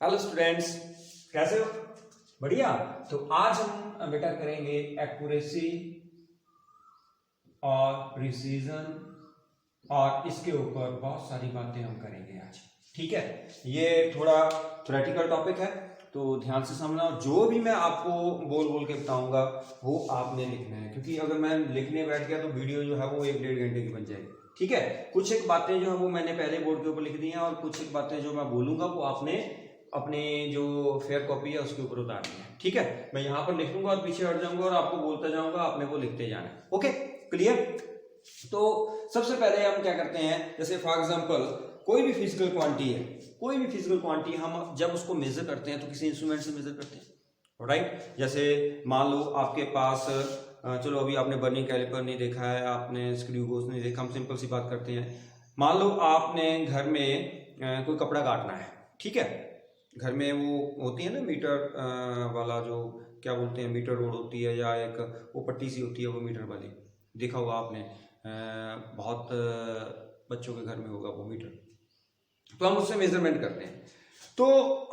Hello students, कैसे हो? बढ़िया। तो आज हम बेटा करेंगे एक्यूरेसी और प्रिसीजन और इसके ऊपर बहुत सारी बातें हम करेंगे आज। ठीक है, ये थोड़ा थ्योरेटिकल टॉपिक है तो ध्यान से समझना। और जो भी मैं आपको बोल बोल के बताऊंगा वो आपने लिखना है, क्योंकि अगर मैं लिखने बैठ गया तो वीडियो जो है वो 1-1.5 घंटे की बन जाएगी। ठीक है, कुछ एक बातें जो है वो मैंने पहले बोर्ड के ऊपर लिख दी हैं और कुछ एक बातें जो मैं बोलूंगा वो आपने अपने जो फेयर कॉपी है उसके ऊपर उतारनी है। ठीक है, मैं यहाँ पर लिख लूंगा और पीछे हट जाऊंगा और आपको बोलता जाऊंगा, आपने वो लिखते जाना है। Okay, clear? तो सबसे पहले हम क्या करते हैं, जैसे फॉर एग्जांपल कोई भी फिजिकल क्वांटिटी है, कोई भी फिजिकल क्वांटिटी हम जब उसको मेजर करते हैं तो किसी इंस्ट्रूमेंट से मेजर करते हैं, राइट? जैसे मान लो आपके पास चलो अभी आपने बर्निंग कैलिपर नहीं देखा है, आपने स्क्रू गोज नहीं देखा, हम सिंपल सी बात करते हैं। मान लो आपने घर में कोई कपड़ा काटना है, ठीक है? घर में वो होती है ना मीटर वाला, जो क्या बोलते हैं, मीटर रोड होती है या एक वो पट्टी सी होती है, वो मीटर वाली देखा होगा आपने, बहुत बच्चों के घर में होगा वो मीटर। तो हम उससे मेजरमेंट करते हैं। तो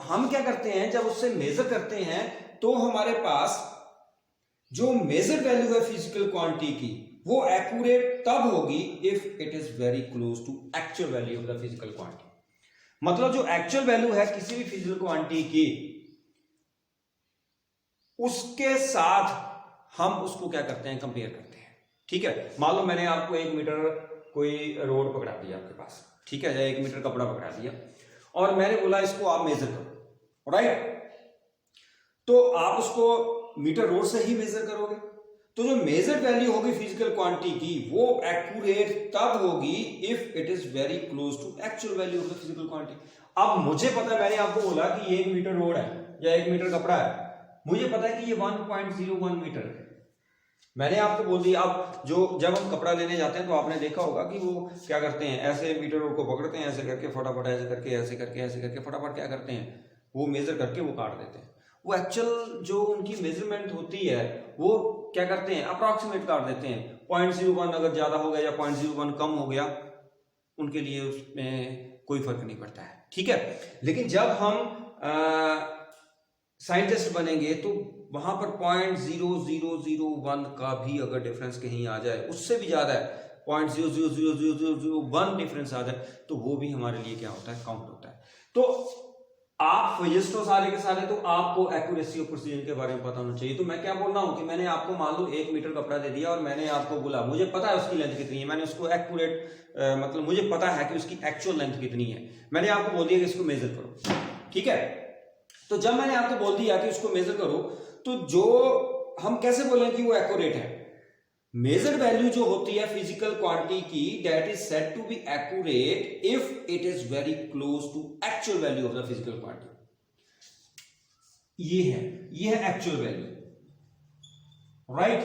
हम क्या करते हैं, जब उससे मेजर करते हैं तो हमारे पास जो मेजर वैल्यू है फिजिकल क्वांटिटी की वो एक्यूरेट तब होगी if it is very close to actual value of the physical quantity. मतलब जो एक्चुअल वैल्यू है किसी भी फिजिकल क्वांटिटी की, उसके साथ हम उसको क्या करते हैं, कंपेयर करते हैं। ठीक है, मान लो मैंने आपको 1 मीटर कोई रोड पकड़ा दिया आपके पास, ठीक है, या 1 मीटर कपड़ा पकड़ा दिया और मैंने बोला इसको आप मेजर करो, राइट? तो आप उसको मीटर रोड से ही मेजर करोगे, तो जो मेजर्ड वैल्यू होगी फिजिकल क्वांटिटी की वो एक्यूरेट तब होगी if it is very close to actual value of the physical quantity. अब मुझे पता है, मैंने आपको बोला कि ये 1 मीटर रोड है या 1 मीटर कपड़ा है, मुझे पता है कि ये 1.01 मीटर है, मैंने आपको बोल दिया। अब जो जब हम कपड़ा लेने जाते हैं तो आपने देखा होगा कि वो क्या करते हैं, ऐसे मीटर रोड को पकड़ते हैं, ऐसे करके फटाफट, ऐसे करके ऐसे करके ऐसे करके फटाफट क्या करते हैं, वो मेजर करके वो काट देते हैं। वो एक्चुअल जो उनकी मेजरमेंट होती है वो क्या करते हैं, अप्रॉक्सीमेट काट देते हैं। 0.01 अगर ज्यादा हो गया या 0.01 कम हो गया, उनके लिए उसमें कोई फर्क नहीं पड़ता है। ठीक है, लेकिन जब हम साइंटिस्ट बनेंगे तो वहां पर 0.0001 का भी अगर डिफरेंस कहीं आ जाए, उससे भी ज्यादा है, 0.000001 डिफरेंस आ जाए, तो वो भी हमारे लिए क्या होता है, काउंट होता है। तो आप फिजिस्ट हो सारे के सारे, तो आपको एक्यूरेसी और प्रिसीजन के बारे में पता होना चाहिए। तो मैं क्या बोल रहा हूं कि मैंने आपको मान लो 1 मीटर कपड़ा दे दिया और मैंने आपको बोला, मुझे पता है उसकी लेंथ कितनी है, मैंने उसको एक्यूरेट मतलब मुझे पता है कि उसकी एक्चुअल लेंथ कितनी है, मैंने आपको बोल दिया कि इसको मेजर करो। ठीक है, तो जब मैंने आपको बोल दिया कि उसको मेजर करो, तो जो हम कैसे बोलें कि वो एक्यूरेट है, मेजर्ड वैल्यू जो होती है फिजिकल क्वांटिटी की, that is said to be accurate if it is very close to actual value of the physical quantity. ये है एक्चुअल वैल्यू, राइट?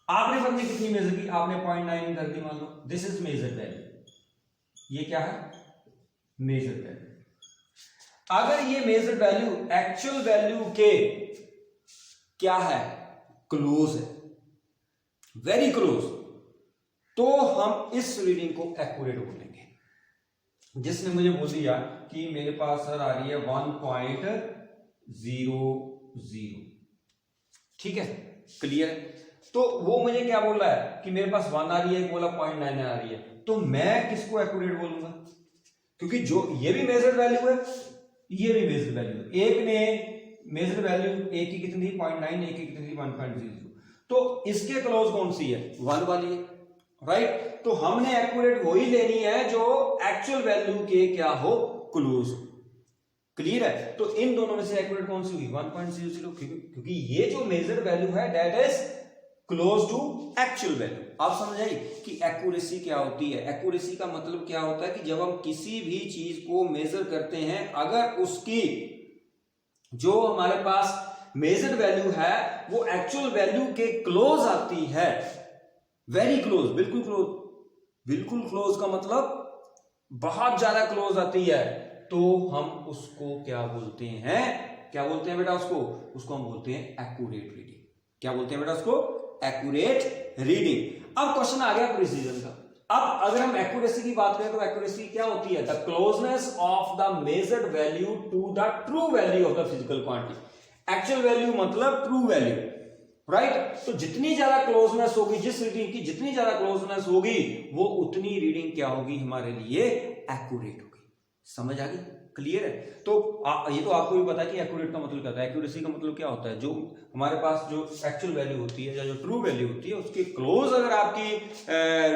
आपने हमने कितनी मेजर की, आपने 0.9 कर दी, मान लो दिस इज मेजर्ड वैल्यू। ये क्या है, मेजर्ड वैल्यू। अगर ये मेजर्ड वैल्यू एक्चुअल वैल्यू के क्या है, क्लोज है, वेरी क्लोज, तो हम इस रीडिंग को एक्यूरेट बोलेंगे। जिसने मुझे बोल दिया कि मेरे पास सर आ रही है 1.00, ठीक है, क्लियर है? तो वो मुझे क्या बोल रहा है कि मेरे पास 1 आ रही है, बोला 0.9 आ रही है, तो मैं किसको एक्यूरेट बोलूंगा? क्योंकि जो ये भी मेजर्ड वैल्यू है, ये भी मेजर्ड वैल्यू है। एक ने मेजर्ड वैल्यू एक की कितनी थी 0.9, एक की कितनी थी 1.00, तो इसके क्लोज कौन सी है, 1 वाली है, राइट? तो हमने एक्यूरेट वही लेनी है जो एक्चुअल वैल्यू के क्या हो, क्लोज हो। क्लियर है? तो इन दोनों में से एक्यूरेट कौन सी हुई, 1.00, क्योंकि ये जो मेजर्ड वैल्यू है that is close to actual value. आप समझ आई कि एक्यूरेसी क्या होती है? एक्यूरेसी का मतलब क्या होता है कि जब हम किसी भी चीज को मेजर करते हैं, अगर उसकी जो हमारे पास मेजर्ड वैल्यू है वो एक्चुअल वैल्यू के क्लोज आती है, वेरी क्लोज, बिल्कुल क्लोज, बिल्कुल क्लोज का मतलब बहुत ज्यादा क्लोज आती है, तो हम उसको क्या बोलते हैं, क्या बोलते हैं बेटा उसको हम बोलते हैं एक्यूरेट रीडिंग। क्या बोलते हैं बेटा उसको, एक्यूरेट रीडिंग। अब क्वेश्चन आ गया प्रिसीजन का। अब अगर हम एक्यूरेसी की बात करें तो एक्यूरेसी क्या होती है? The closeness of the measured value to the true value of the physical quantity. Actual value मतलब ट्रू वैल्यू, राइट? तो जितनी ज्यादा क्लोजनेस होगी, जिस रीडिंग की जितनी ज्यादा क्लोजनेस होगी, वो उतनी रीडिंग क्या होगी हमारे लिए? एक्यूरेट होगी। समझ आ गई? क्लियर है? तो ये तो आपको भी पता है कि एक्यूरेट का मतलब क्या होता है। एक्यूरेसी का मतलब क्या होता है? जो हमारे पास जो एक्चुअल वैल्यू होती है या जो ट्रू वैल्यू होती है, उसके क्लोज अगर आपकी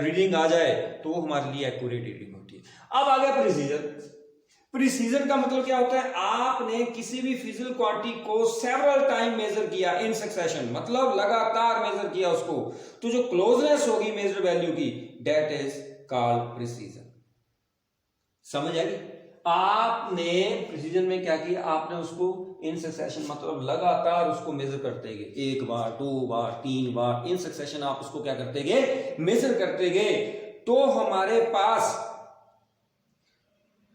रीडिंग आ जाए तो वो हमारे लिए एक्यूरेट रीडिंग होती है। अब आ गया प्रिसीजन। प्रिसीजन का मतलब क्या होता है? आपने किसी भी फिजिकल क्वांटिटी को सेवरल टाइम मेजर किया इन सक्सेशन, मतलब लगातार मेजर किया उसको, तो जो क्लोजनेस होगी मेजर वैल्यू की, दैट इज कॉल्ड प्रिसीजन। समझ आ गई? आपने प्रिसीजन में क्या किया? आपने उसको इन सक्सेशन, मतलब लगातार उसको मेजर करते गए, एक बार, दो बार, तीन बार, इन सक्सेशन आप उसको क्या करते गए? मेजर करते गए। तो हमारे पास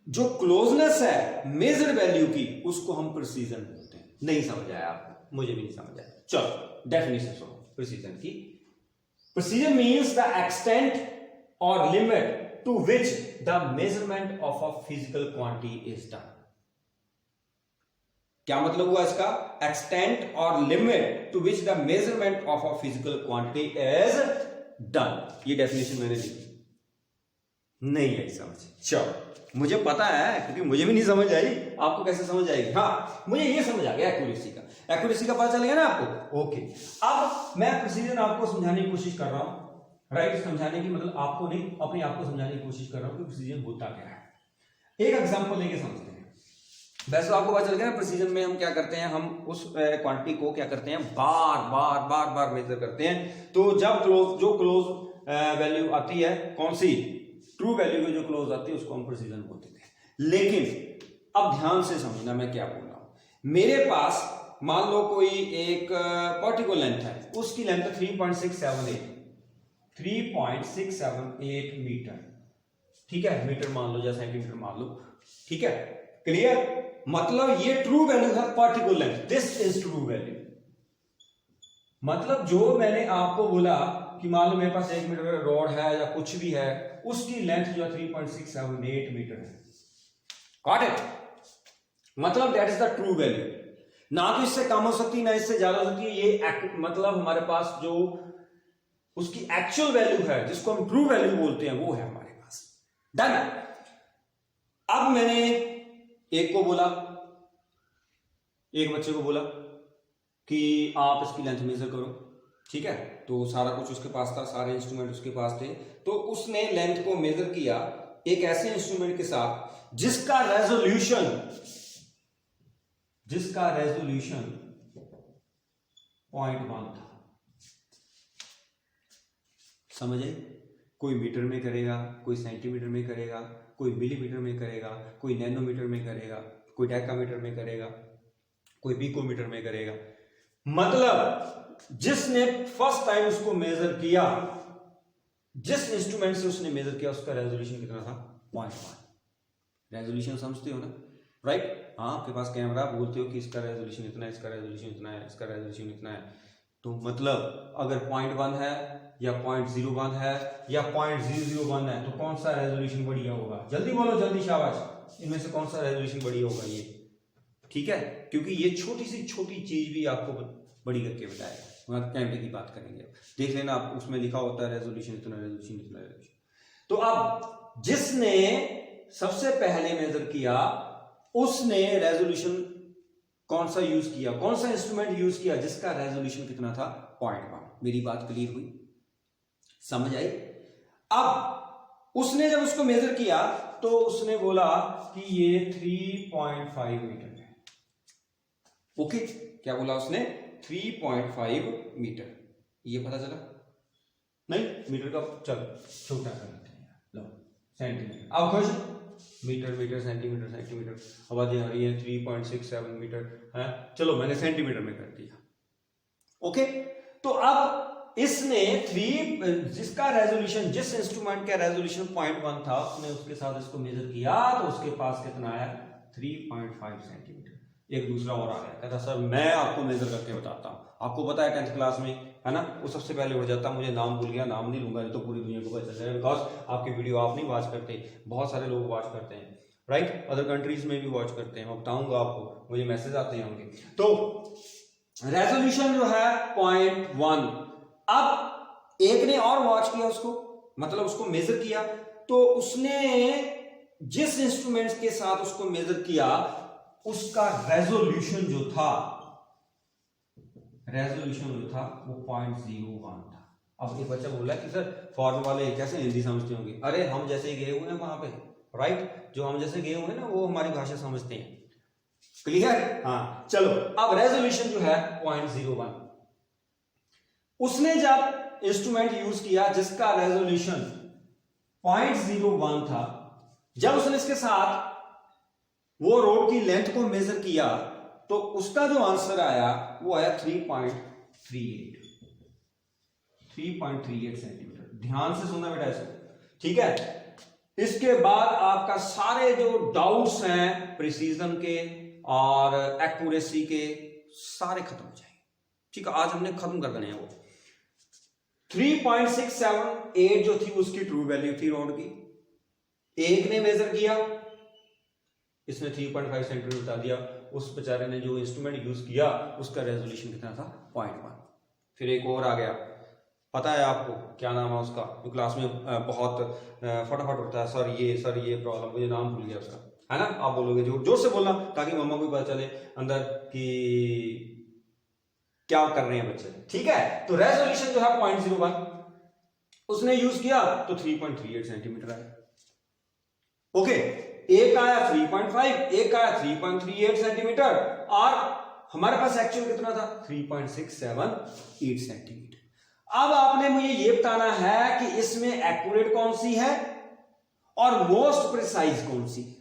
जो क्लोजनेस है मेजर वैल्यू की, उसको हम प्रिसीजन बोलते हैं। नहीं समझ आया आपको? मुझे भी नहीं समझ आया। चलो डेफिनेशन सुनो प्रिसीजन की। प्रिसीजन मीन्स द एक्सटेंट और limit to which the measurement of a physical quantity is done। क्या मतलब हुआ इसका? extent or limit to which the measurement of a physical quantity is done। ये डेफिनेशन मैंने दी, नहीं आई समझ? चलो, मुझे पता है क्योंकि मुझे भी नहीं समझ आई, आपको कैसे समझ आएगी? हाँ, मुझे ये समझ आ गया एक्यूरेसी का। एक्यूरेसी का पता चल गया ना आपको? ओके। अब मैं प्रिसीजन आपको समझाने की कोशिश कर रहा हूं, राइट? समझाने की मतलब आपको नहीं, अपने आप को समझाने की कोशिश कर रहा हूं कि प्रिसीजन होता क्या है। एक एग्जांपल लेके समझते हैं। वैसे तो आपको पता चल गया ना प्रिसीजन में हम क्या करते हैं? हम उस क्वांटिटी को क्या करते हैं? बार बार बार बार मेजर करते हैं। तो जब क्लोज वैल्यू आती है, कौन सी? ट्रू वैल्यू की जो क्लोज आती है, उसको हम प्रिसीजन बोलते थे। लेकिन अब ध्यान से समझना मैं क्या बोल रहा हूं। मेरे पास मान लो कोई एक पर्टिकुलर लेंथ है, उसकी लेंथ 3.678 मीटर, ठीक है? मीटर मान लो या सेंटीमीटर मान लो, ठीक है? क्लियर? मतलब ये ट्रू वैल्यू है particular length, this is true value. मतलब जो मैंने आपको बोला कि मान लो मेरे पास 1 मीटर रॉड है या कुछ भी है, उसकी लेंथ जो है 3.678 मीटर है। Got it? मतलब that is the true value. ना तो इससे कम हो सकती, ना इससे ज्यादा हो सकती है। ये मतलब हमारे पास जो उसकी एक्चुअल वैल्यू है, जिसको हम ट्रू वैल्यू बोलते हैं, वो है हमारे पास। डन। अब मैंने एक को बोला, एक बच्चे को बोला कि आप इसकी लेंथ मेजर करो, ठीक है? तो सारा कुछ उसके पास था, सारे इंस्ट्रूमेंट उसके पास थे। तो उसने लेंथ को मेजर किया एक ऐसे इंस्ट्रूमेंट के साथ जिसका रेजोल्यूशन 0.1 था। समझे? कोई मीटर में करेगा, कोई सेंटीमीटर में करेगा, कोई मिलीमीटर में करेगा, कोई नैनोमीटर में करेगा, कोई डेकामीटर में करेगा, कोई पिकोमीटर में करेगा। मतलब जिसने फर्स्ट टाइम उसको मेजर किया, जिस इंस्ट्रूमेंट से उसने मेजर किया, उसका रेजोल्यूशन कितना था? 0.1। रेजोल्यूशन समझते हो ना, राइट? हाँ, आपके पास कैमरा, बोलते हो कि इसका रेजोल्यूशन इतना है, इसका रेजोल्यूशन इतना है, इसका रेजोल्यूशन इतना है। तो मतलब अगर 0.1 है या 0.01 है या 0.001 है, तो कौन सा रेजोल्यूशन बढ़िया होगा? जल्दी बोलो, जल्दी, शाबाश। इनमें से कौन सा रेजोल्यूशन बढ़िया होगा? ये, ठीक है? क्योंकि ये छोटी सी छोटी चीज भी आपको बड़ी करके बताएगा। कैमरे की बात करेंगे, देख लेना, आप उसमें लिखा होता है रेजोल्यूशन इतना, रेजोल्यूशन इतना, रेजोल्यूशन। तो अब जिसने सबसे पहले मेजर किया, उसने रेजोल्यूशन कौन सा यूज किया, कौन सा इंस्ट्रूमेंट यूज किया जिसका रेजोल्यूशन कितना था? 0.1। मेरी बात क्लियर हुई? समझ आई? अब उसने जब उसको मेजर किया तो उसने बोला कि ये 3.5 मीटर है। ओके, क्या बोला उसने? 3.5 मीटर। ये पता चला? नहीं, मीटर का चल छोटा कर लेते हैं, लो सेंटीमीटर। अब खुश? मीटर मीटर सेंटीमीटर सेंटीमीटर, आवाज आ रही है 3.67 मीटर है। चलो मैंने सेंटीमीटर में कर दिया। ओके, तो अब इसने जिसका रेजोल्यूशन, जिस इंस्ट्रूमेंट का रेजोल्यूशन 0.1 था, उसने उसके साथ इसको मेजर किया तो उसके पास कितना आया? 3.5 सेंटीमीटर। एक दूसरा और आ गया, कहता सर मैं आपको मेजर करके बताता हूँ। आपको पता है 10th क्लास में, है ना, वो सबसे पहले उठ जाता, मुझे नाम भूल गया, नाम नहीं लूंगा, तो पूरी दुनिया को पता चल जाएगा, बिकॉज आपकी वीडियो आप नहीं वॉच करते, बहुत सारे लोग वॉच करते हैं, राइट, अदर कंट्रीज में भी वॉच करते हैं, मैं बताऊंगा आपको, मुझे मैसेज आते हैं उनके। तो रेजोल्यूशन जो है 0.1। अब एक ने और वॉच किया उसको, मतलब उसको मेजर किया, तो उसने जिस इंस्ट्रूमेंट के साथ उसको मेजर किया उसका रेजोल्यूशन जो था वो 0.01 था। अब एक बच्चा बोला कि सर फॉरेन वाले कैसे हिंदी समझते होंगे? अरे हम जैसे ही गए हुए हैं वहां पे, राइट, जो हम जैसे गए हुए हैं ना वो हमारी भाषा समझते हैं। क्लियर? हाँ, चलो अब रेजोल्यूशन जो है 0.01। उसने जब इंस्ट्रूमेंट यूज किया जिसका रेजोल्यूशन 0.01 था, जब उसने इसके साथ वो रोड की लेंथ को मेजर किया तो उसका जो आंसर आया वो आया 3.38 सेंटीमीटर। ध्यान से सुनना बेटा इसको, ठीक है। इसके बाद आपका सारे जो डाउट्स हैं प्रिसीजन के और एक्यूरेसी के सारे खत्म हो जाएंगे, ठीक है। आज हमने खत्म कर देने हैं वो। 3.678 जो थी उसकी ट्रू वैल्यू थी रोड की, एक ने मेजर किया, इसने 3.5 सेंटीमीटर बता दिया, उस बेचारे ने जो इंस्ट्रूमेंट यूज किया उसका रेजोल्यूशन कितना था? 0.1। फिर एक और आ गया, पता है आपको क्या नाम है उसका, जो क्लास में बहुत फटाफट उठता है, सर ये प्रॉब्लम, मुझे नाम भूल गया उसका, है ना। आप बोलोगे जोर से बोलना ताकि मम्मा को भी पता चले अंदर कि क्या कर रहे हैं बच्चे, ठीक है। तो रेजोल्यूशन जो है 0.01 उसने यूज किया तो 3.38 सेंटीमीटर आया। ओके, एक आया 3.5, एक आया 3.38 सेंटीमीटर, और हमारे पास एक्चुअल कितना था? 3.678 सेंटीमीटर। अब आपने मुझे ये बताना है कि इसमें एक्यूरेट कौन सी है और मोस्ट प्रिसाइज कौन सी है,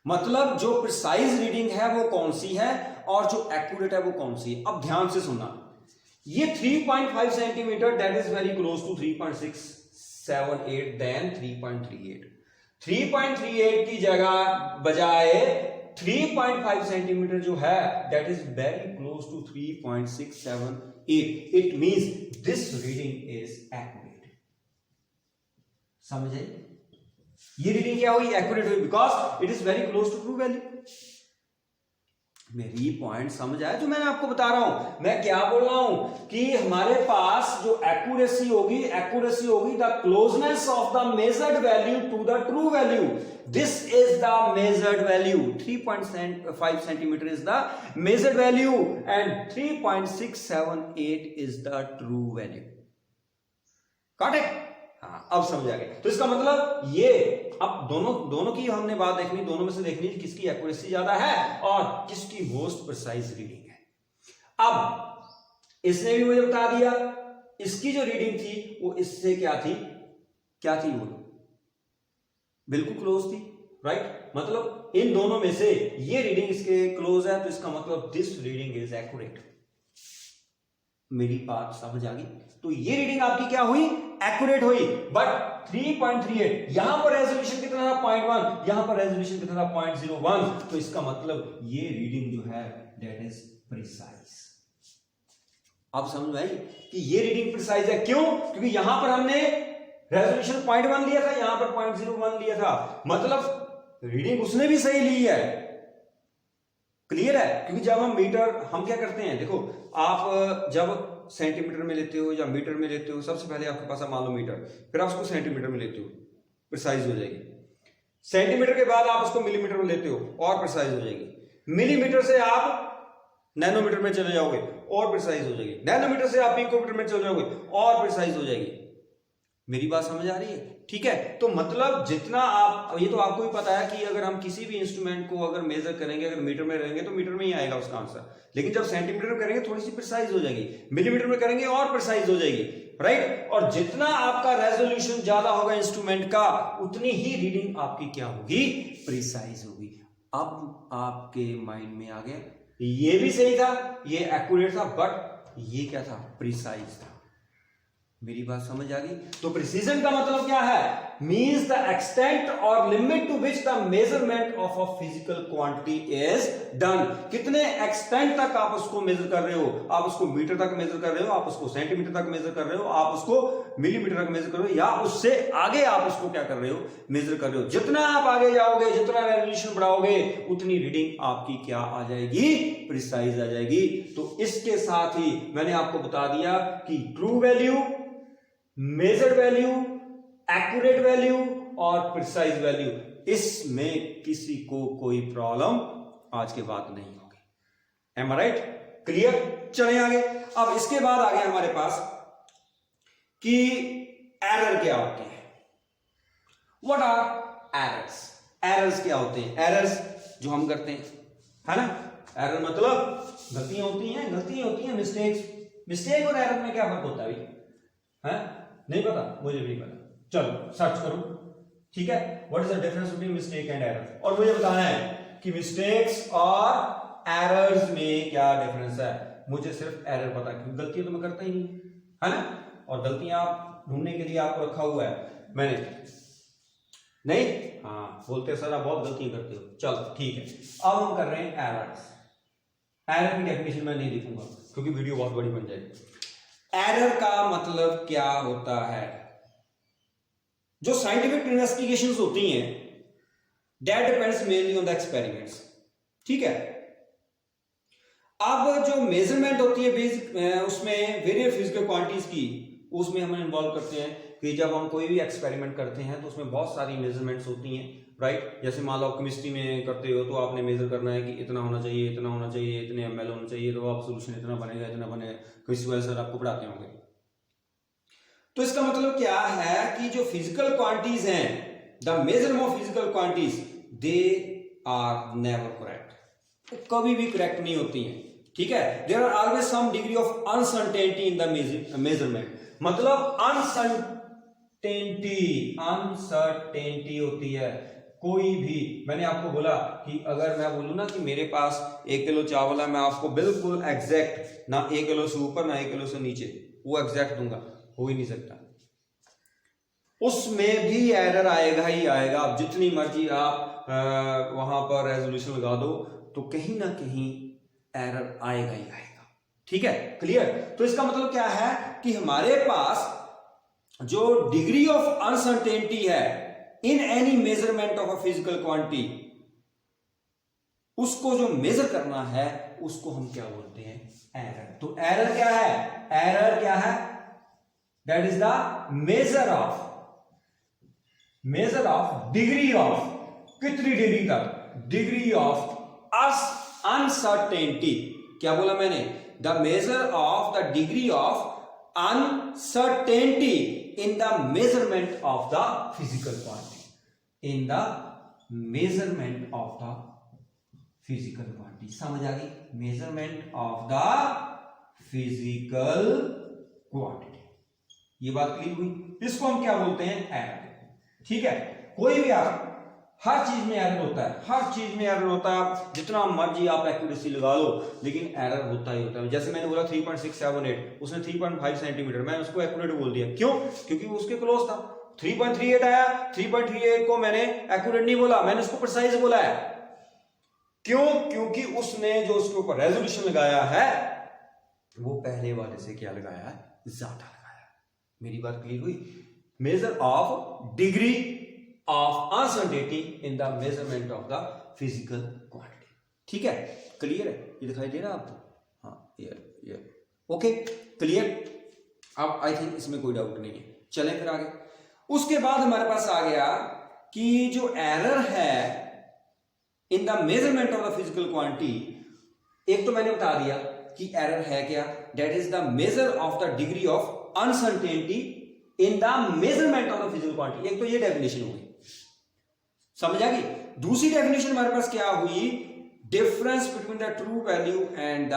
मतलब जो प्रिसाइज रीडिंग है वो कौन सी है और जो एक्यूरेट है वो कौन सी है। अब ध्यान से सुनना, ये 3.5 centimetre that is very close to 3.678 than 3.38। 3.38 की जगह बजाय 3.5 सेंटीमीटर जो है that is very close to 3.678। It means this reading is accurate. समझे? ये रीडिंग क्या हुई? एक्यूरेट हुई, because it is very close to true value. मेरी पॉइंट समझ आया जो मैंने आपको बता रहा हूं? मैं क्या बोल रहा हूं कि हमारे पास जो एक्यूरेसी होगी the closeness of the measured value to the true value. This is the measured value, 3.5 centimetre is the measured value and 3.678 is the true value. Got it? हाँ, अब समझ आ गया। तो इसका मतलब ये, अब दोनों की हमने बात देखनी, दोनों में से देखनी किसकी एक्यूरेसी ज्यादा है और किसकी मोस्ट प्रिसाइज रीडिंग है। अब इसने भी मुझे बता दिया इसकी जो रीडिंग थी वो इससे क्या थी वो बिल्कुल क्लोज थी, राइट। मतलब इन दोनों में से ये रीडिंग इसके क्लोज है, तो इसका मतलब दिस रीडिंग इज एक्यूरेट। मेरी बात समझ आ गई? तो ये रीडिंग आपकी क्या हुई? एक्यूरेट हुई। बट 3.38, यहां पर रेजोल्यूशन कितना था? 0.1, यहां पर रेजोल्यूशन कितना था? 0.01। तो इसका मतलब ये रीडिंग जो है दैट इज प्रिसाइज। आप समझ आई कि ये रीडिंग प्रिसाइज है? क्यों? क्योंकि यहां पर हमने रेजोल्यूशन 0.1 लिया था, यहां पर 0.01 लिया था, मतलब रीडिंग उसने भी सही ली है। क्लियर है? क्योंकि जब हम हम क्या करते हैं, देखो आप जब सेंटीमीटर में लेते हो या मीटर में लेते हो, सबसे पहले आपके पास मान लो मीटर, फिर आप उसको सेंटीमीटर में लेते हो, प्रिसाइज हो जाएगी। सेंटीमीटर के बाद आप उसको मिलीमीटर में लेते हो और प्रिसाइज हो जाएगी। मिलीमीटर से आप नैनोमीटर में चले जाओगे और प्रिसाइज हो जाएगी। नैनोमीटर से आप पिकोमीटर में चले जाओगे और प्रिसाइज हो जाएगी। मेरी बात समझ आ रही है? ठीक है। तो मतलब जितना आप, ये तो आपको भी पता है कि अगर हम किसी भी इंस्ट्रूमेंट को अगर मेजर करेंगे, अगर मीटर में रहेंगे तो मीटर में ही आएगा उसका आंसर, लेकिन जब सेंटीमीटर में करेंगे थोड़ी सी प्रिसाइज हो जाएगी, मिलीमीटर में करेंगे और प्रिसाइज हो जाएगी, राइट। और जितना आपका रेजोल्यूशन ज्यादा होगा इंस्ट्रूमेंट का, उतनी ही रीडिंग आपकी क्या होगी? प्रिसाइज होगी। अब आपके माइंड में आ गया ये भी सही था, ये एक्यूरेट था, बट ये क्या था? प्रिसाइज था। मेरी बात समझ आ गई? तो प्रिसीजन का मतलब क्या है? मीन्स द एक्सटेंट और limit to which the measurement of a physical quantity is done. कितने एक्सटेंट तक आप उसको मेजर कर रहे हो, आप उसको मीटर तक मेजर कर रहे हो, आप उसको सेंटीमीटर तक मेजर कर रहे हो, आप उसको मिलीमीटर तक मेजर कर रहे हो, या उससे आगे आप उसको क्या कर रहे हो, मेजर कर रहे हो। जितना आप आगे जाओगे, जितना रेजोल्यूशन बढ़ाओगे, उतनी रीडिंग आपकी क्या आ जाएगी, प्रिसाइज आ जाएगी। तो इसके साथ ही मैंने आपको बता दिया कि true value, measured value, accurate value और प्रिसाइज वैल्यू, इसमें किसी को कोई प्रॉब्लम आज के बाद नहीं होगी। एम आई राइट? क्लियर? चले आगे। अब इसके बाद आ गया हमारे पास कि एरर क्या होते हैं। What are errors? एरर्स क्या होते हैं? एरर्स जो हम करते हैं, है ना, एरर मतलब गलतियां होती हैं, मिस्टेक और एरर में क्या फर्क होता है? नहीं पता? मुझे भी नहीं पता। चलो सर्च करो, ठीक है। What is the difference between mistake and error? और मुझे बताना है कि मिस्टेक्स और एरर्स में क्या डिफरेंस है। मुझे सिर्फ एरर पता, क्योंकि गलतियां तो मैं करता ही नहीं, है ना, और गलतियां आप ढूंढने के लिए आपको रखा हुआ है मैंने, नहीं? हाँ, बोलते सर आप बहुत गलतियां करते हो। चलो ठीक है, अब हम कर रहे हैं एरर्स। एरर की डेफिनेशन मैं नहीं लिखूंगा क्योंकि वीडियो बहुत बड़ी बन जाएगी। एरर का मतलब क्या होता है? जो साइंटिफिक इन्वेस्टिगेशंस होती हैं, that depends mainly on the experiments, ठीक है। अब जो मेजरमेंट होती है बेसिक, उसमें वेरियस फिजिकल क्वांटिटीज की, उसमें हम इन्वॉल्व करते हैं कि जब हम कोई भी एक्सपेरिमेंट करते हैं तो उसमें बहुत सारी मेजरमेंट्स होती हैं, राइट। जैसे मान लो आप केमिस्ट्री में करते हो तो आपने मेजर करना है कि इतना होना चाहिए, इतना होना चाहिए, इतने ml होना चाहिए, तो आप सोल्यूशन इतना बनेगा, इतना बनेगा। किसी वजह से आपको पढ़ाते होंगे। तो इसका मतलब क्या है कि जो फिजिकल क्वांटिटीज हैं, the measurement of physical quantities, they are never correct, कभी भी करेक्ट नहीं होती हैं, ठीक है। There are always some degree of uncertainty in the measurement. मतलब अनसर्टेनिटी होती है कोई भी। मैंने आपको बोला कि अगर मैं बोलूं ना कि मेरे पास 1 किलो चावल है, मैं आपको बिल्कुल एग्जैक्ट, ना 1 किलो से ऊपर ना 1 किलो से नीचे, वो एग्जैक्ट दूंगा, हो ही नहीं सकता। उसमें भी एरर आएगा ही आएगा। आप जितनी मर्जी आप वहां पर रेजोल्यूशन लगा दो तो कहीं ना कहीं एरर आएगा ही आएगा, ठीक है। क्लियर? तो इसका मतलब क्या है कि हमारे पास जो डिग्री ऑफ अनसर्टेनिटी है in any measurement of a physical quantity, उसको जो मेजर करना है उसको हम क्या बोलते हैं? एरर। तो एरर क्या है? एरर क्या है? That is the measure of degree of, कितनी डिग्री तक? Degree of uncertainty. क्या बोला मैंने? The measure of the degree of uncertainty in the measurement of the physical quantity, in the measurement of the physical quantity। समझ आ गई? measurement of the physical quantity, ये बात क्लियर हुई? इसको हम क्या बोलते हैं? एरर, ठीक है। कोई भी आप, हर चीज में एरर होता है, हर चीज में एरर होता है। जितना मर्जी आप एक्यूरेसी लगा लो, लेकिन एरर होता ही होता है। जैसे मैंने बोला 3.678, उसने 3.5 सेंटीमीटर, मैंने उसको एक्यूरेट बोल दिया। क्यों? क्योंकि वो उसके क्लोज था। 3.38 आया, 3.38 को मैंने एक्यूरेट नहीं बोला, मैंने उसको प्रिसाइज बोला है। क्यों? क्योंकि उसने जो उसके ऊपर रेजोल्यूशन लगाया है वो पहले वाले से क्या लगाया है? ज्यादा लगाया। मेरी बात क्लियर हुई? Measure of degree of uncertainty in the measurement of the physical quantity, ठीक है। क्लियर है? ये दिखाई दे रहा है आपको? हाँ, ये ओके, क्लियर। अब आई थिंक इसमें कोई डाउट नहीं है। चलें फिर आगे। उसके बाद हमारे पास आ गया कि जो एरर है इन the measurement of the physical quantity, एक तो मैंने बता दिया कि एरर है क्या, that is the measure of the degree of uncertainty in the measurement of the physical quantity. एक तो ये डेफिनेशन हो गई, समझ आ गई। दूसरी डेफिनेशन हमारे पास क्या हुई? Difference between the true value and the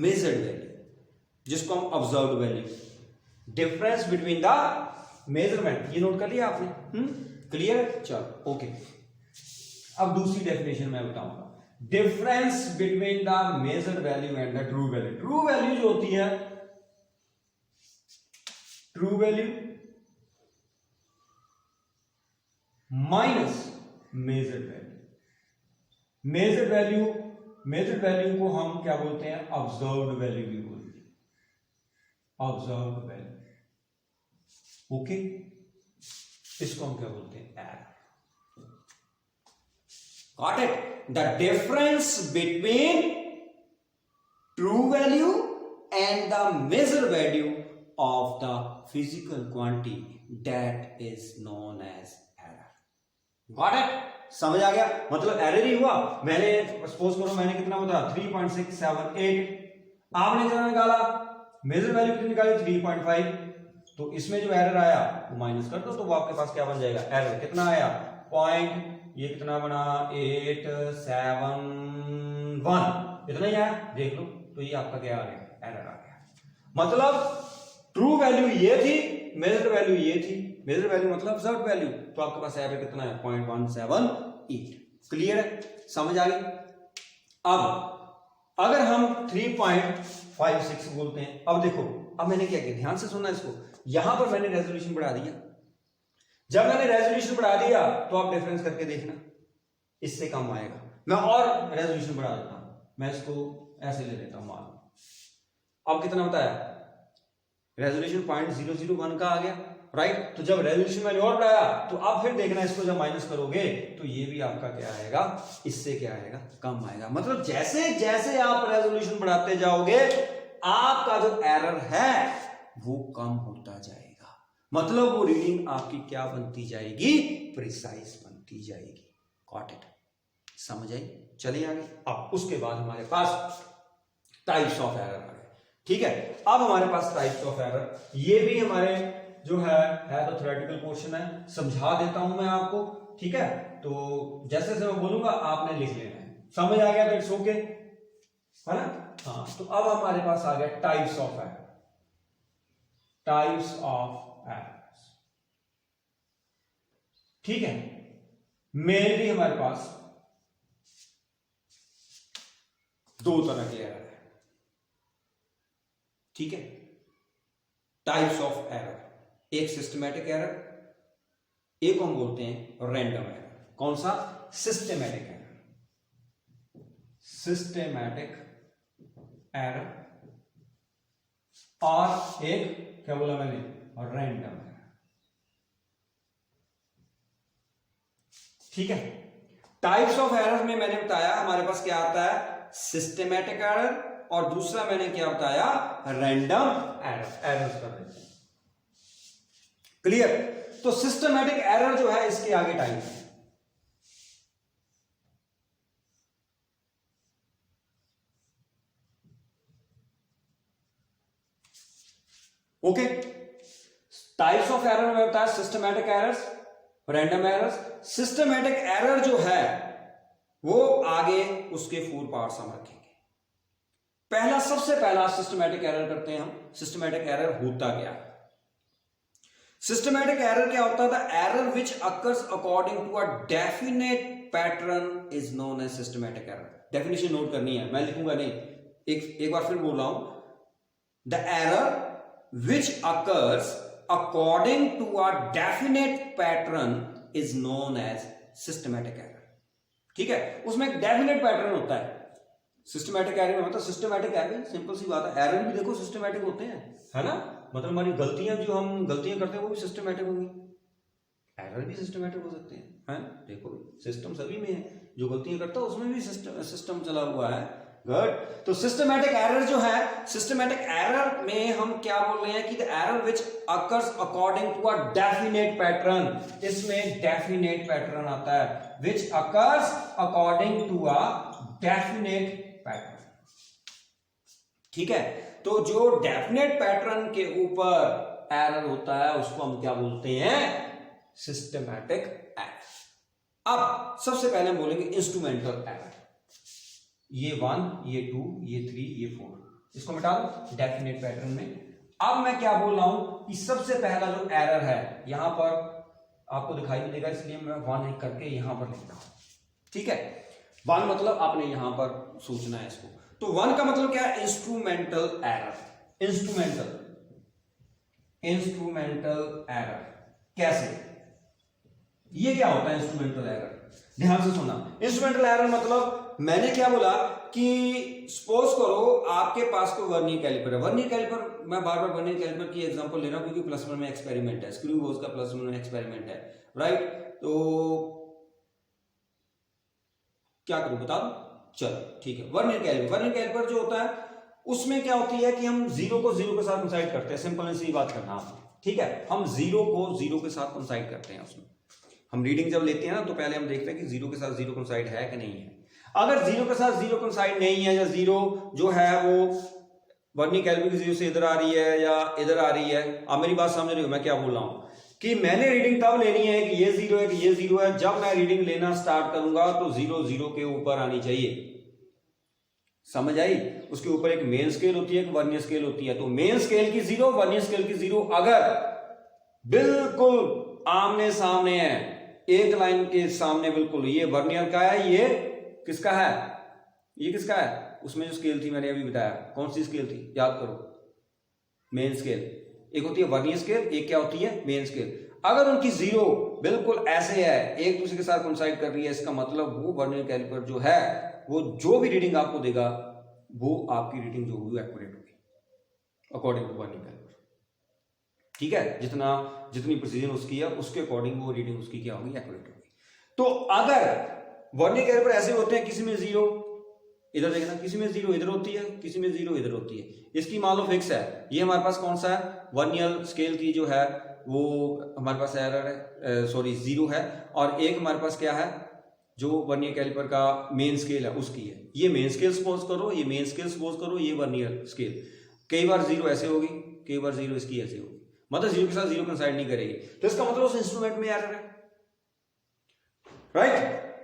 measured value, जिसको हम observed value. Difference between the measurement, ये नोट कर लिया आपने? क्लियर? चलो ओके। अब दूसरी डेफिनेशन मैं बताऊंगा, difference between the measured value and the true value. True value जो होती है, true value minus measured value. Measured value को हम क्या बोलते हैं, ऑब्जर्व्ड वैल्यू भी बोलते हैं, ऑब्जर्व्ड वैल्यू। ओके, इसको हम क्या बोलते हैं, error. Got it? The difference between true value and the measure value of the physical quantity that is known as error. Got it? समझ आ गया? मतलब एरर ही हुआ। मैंने सपोज करो मैंने कितना बताया 3.678, आपने कितना निकाला, मेजर वैल्यू कितनी निकाली 3.5, तो इसमें जो एरर आया वो माइनस कर दो, तो वो आपके पास क्या बन जाएगा, एरर कितना आया, पॉइंट, ये कितना बना 871, इतना ही आया, देख लो, तो ये आपका क्या आ गया, एरर आ गया। मतलब ट्रू वैल्यू ये थी, मेजर वैल्यू ये थी, मेजर वैल्यू मतलब ऑब्जर्व्ड वैल्यू, तो आपके पास एरर कितना है 0.178। क्लियर है, समझ आ गई? अब अगर हम 3.56 बोलते हैं, अब देखो, अब मैंने क्या किया, ध्यान से सुनना इसको, यहां पर मैंने रेजोल्यूशन बढ़ा दिया। जब मैंने रेजोल्यूशन बढ़ा दिया तो आप डिफरेंस करके देखना, इससे कम आएगा। मैं और रेजोल्यूशन बढ़ा देता हूं, मैं इसको ऐसे ले लेता हूं, मान लो अब कितना बताया, रेजोल्यूशन 0.001 का आ गया, राइट? तो जब रेजोल्यूशन मैंने और बढ़ाया, तो अब फिर देखना इसको जब माइनस करोगे तो ये भी आपका क्या आएगा, इससे क्या आएगा, कम आएगा। मतलब जैसे जैसे आप रेजोल्यूशन बढ़ाते जाओगे आपका जो एरर है वो कम होता जाएगा, मतलब वो रीडिंग आपकी क्या बनती जाएगी, प्रिसाइज बनती जाएगी। Got it? समझ आई? चलिए आगे। अब उसके बाद हमारे पास टाइप्स ऑफ एरर आ गए। ठीक है, अब हमारे पास टाइप्स ऑफ एरर, ये भी हमारे जो है तो थ्योरेटिकल पोर्शन है, समझा देता हूं मैं आपको। ठीक है, तो जैसे जैसे मैं बोलूंगा आपने लिख लेना है, समझ आ गया तो इट्स ओके, है ना? हाँ, तो अब हमारे पास आ गया types of error, types of errors. ठीक है, मेनली हमारे पास दो तरह के एरर है। ठीक है, टाइप्स ऑफ एरर, एक सिस्टमैटिक एरर, एक हम बोलते हैं रैंडम एरर। कौन सा? सिस्टमैटिक एरर, सिस्टमैटिक एरर, और एक क्या बोला मैंने, रैंडम एरर। ठीक है, टाइप्स ऑफ एरर में मैंने बताया हमारे पास क्या आता है, सिस्टमैटिक एरर, और दूसरा मैंने क्या बताया, रैंडम एरर। एरर्स कर देते हैं, क्लियर? तो सिस्टमैटिक एरर जो है इसके आगे टाइप है। ओके, टाइप्स ऑफ एरर में बताया systematic errors, random errors. Systematic error जो है वो आगे उसके 4 पार्ट्स हम रखेंगे। पहला, सबसे पहला सिस्टमैटिक एरर करते हैं हम। सिस्टमैटिक एरर होता क्या है? सिस्टमैटिक एरर क्या होता है? The error which occurs according to a definite pattern is known as systematic error. Definition note करनी है, मैं लिखूंगा नहीं, एक बार फिर बोल रहा हूं। The error which occurs according to a definite pattern is known as systematic error. ठीक है, उसमें एक डेफिनेट पैटर्न होता है। सिस्टमैटिक एरर में मतलब सिस्टमैटिक एरर, सिंपल सी बात है, एरर भी देखो सिस्टमैटिक होते हैं, है ना? मतलब हमारी गलतियां, जो हम गलतियां करते हैं वो भी सिस्टमैटिक होंगी, एरर भी सिस्टमैटिक हो सकते हैं, देखो सिस्टम सभी में है, जो गलतियां करता है उसमें भी सिस्टम चला हुआ है। गुड। तो सिस्टमैटिक एरर जो है, सिस्टमैटिक एरर में हम क्या बोल रहे हैं कि the error which occurs according to a definite pattern, इसमें डेफिनेट पैटर्न आता है, which occurs according to a definite pattern. ठीक है, तो जो डेफिनेट पैटर्न के ऊपर एरर होता है उसको हम क्या बोलते हैं, सिस्टमैटिक एरर। अब सबसे पहले हम बोलेंगे इंस्ट्रूमेंटल एरर। ये 1, ये 2, ये 3, ये 4, इसको मिटा दो डेफिनेट पैटर्न में। अब मैं क्या बोल रहा हूं कि सबसे पहला जो एरर है, यहां पर आपको दिखाई नहीं देगा इसलिए मैं 1 करके यहां पर लिखता हूं। ठीक है, 1 मतलब आपने यहां पर सोचना है इसको। तो 1 का मतलब क्या है, इंस्ट्रूमेंटल एरर। इंस्ट्रूमेंटल एरर कैसे? ये क्या होता है इंस्ट्रूमेंटल एरर? ध्यान से सुनना। इंस्ट्रूमेंटल एरर मतलब मैंने क्या बोला कि सपोज करो आपके पास कोई वर्नियर कैलिपर है। वर्नियर कैलिपर, मैं बार बार वर्नियर कैलिपर की एग्जांपल ले रहा हूं क्योंकि प्लस वन में एक्सपेरिमेंट है, स्क्रू गोज का प्लस वन में एक्सपेरिमेंट है, राइट? तो क्या करूं बता दो? चलो ठीक है। वर्नियर कैलिपर जो होता है उसमें क्या होती है कि हम जीरो को जीरो के साथ कंसाइड करते हैं। सिंपल सी बात करना आपने, ठीक है? हम जीरो को जीरो के साथ कंसाइड करते हैं। उसमें हम रीडिंग जब लेते हैं ना तो पहले हम देखते हैं कि जीरो के साथ जीरो कंसाइड है कि नहीं है। अगर जीरो के साथ जीरो कंसाइड नहीं है, या जीरो जो है वो वर्नियर कैलिपर की जीरो से इधर आ रही है या इधर आ रही है, आप मेरी बात समझ रहे हो मैं क्या बोल रहा हूं? कि मैंने रीडिंग तब लेनी है कि ये जीरो है कि ये जीरो है, जब मैं रीडिंग लेना स्टार्ट करूंगा तो जीरो जीरो के ऊपर आनी चाहिए। समझ आई? उसके ऊपर एक मेन स्केल होती है, एक वर्नियर स्केल होती है। तो मेन स्केल की जीरो, वर्नियर स्केल की जीरो अगर बिल्कुल आमने सामने है, एक लाइन के सामने बिल्कुल, ये वर्नियर का है, ये किसका है, ये किसका है? उसमें जो स्केल थी मैंने अभी बताया, कौन सी स्केल थी याद करो? Main scale. एक होती है वर्नियर स्केल, एक क्या होती है? Main scale. अगर उनकी जीरो बिल्कुल ऐसे है, एक दूसरे के साथ कोइंसाइड कर रही है, इसका मतलब वो वर्नियर कैलिपर जो है वो जो भी रीडिंग आपको देगा वो आपकी रीडिंग जो होगी एक्यूरेट होगी अकॉर्डिंग टू वर्नियर कैलिपर। ठीक है? जितनी प्रिसीजन उसकी है उसके अकॉर्डिंग वो रीडिंग उसकी क्या होगी? एक्यूरेट होगी। तो अगर वर्नियर कैलिपर ऐसे होते हैं, किसी में जीरो इधर देखना, किसी में जीरो इधर होती है, किसी में जीरो इधर होती है, इसकी मान लो फिक्स है। ये हमारे पास कौन सा है? वर्नियर स्केल की जो है वो हमारे पास एरर है, सॉरी जीरो है, और एक हमारे पास क्या है जो वर्नियर कैलिपर का मेन स्केल है उसकी है। ये मेन स्केल सपोज करो, ये मेन स्केल सपोज करो, ये वर्नियर स्केल। कई बार जीरो ऐसे होगी, कई बार जीरो इसकी ऐसे होगी, मतलब जीरो के साथ जीरो कंसाइड नहीं करेगी, तो इसका मतलब उस इंस्ट्रूमेंट में एरर है, राइट?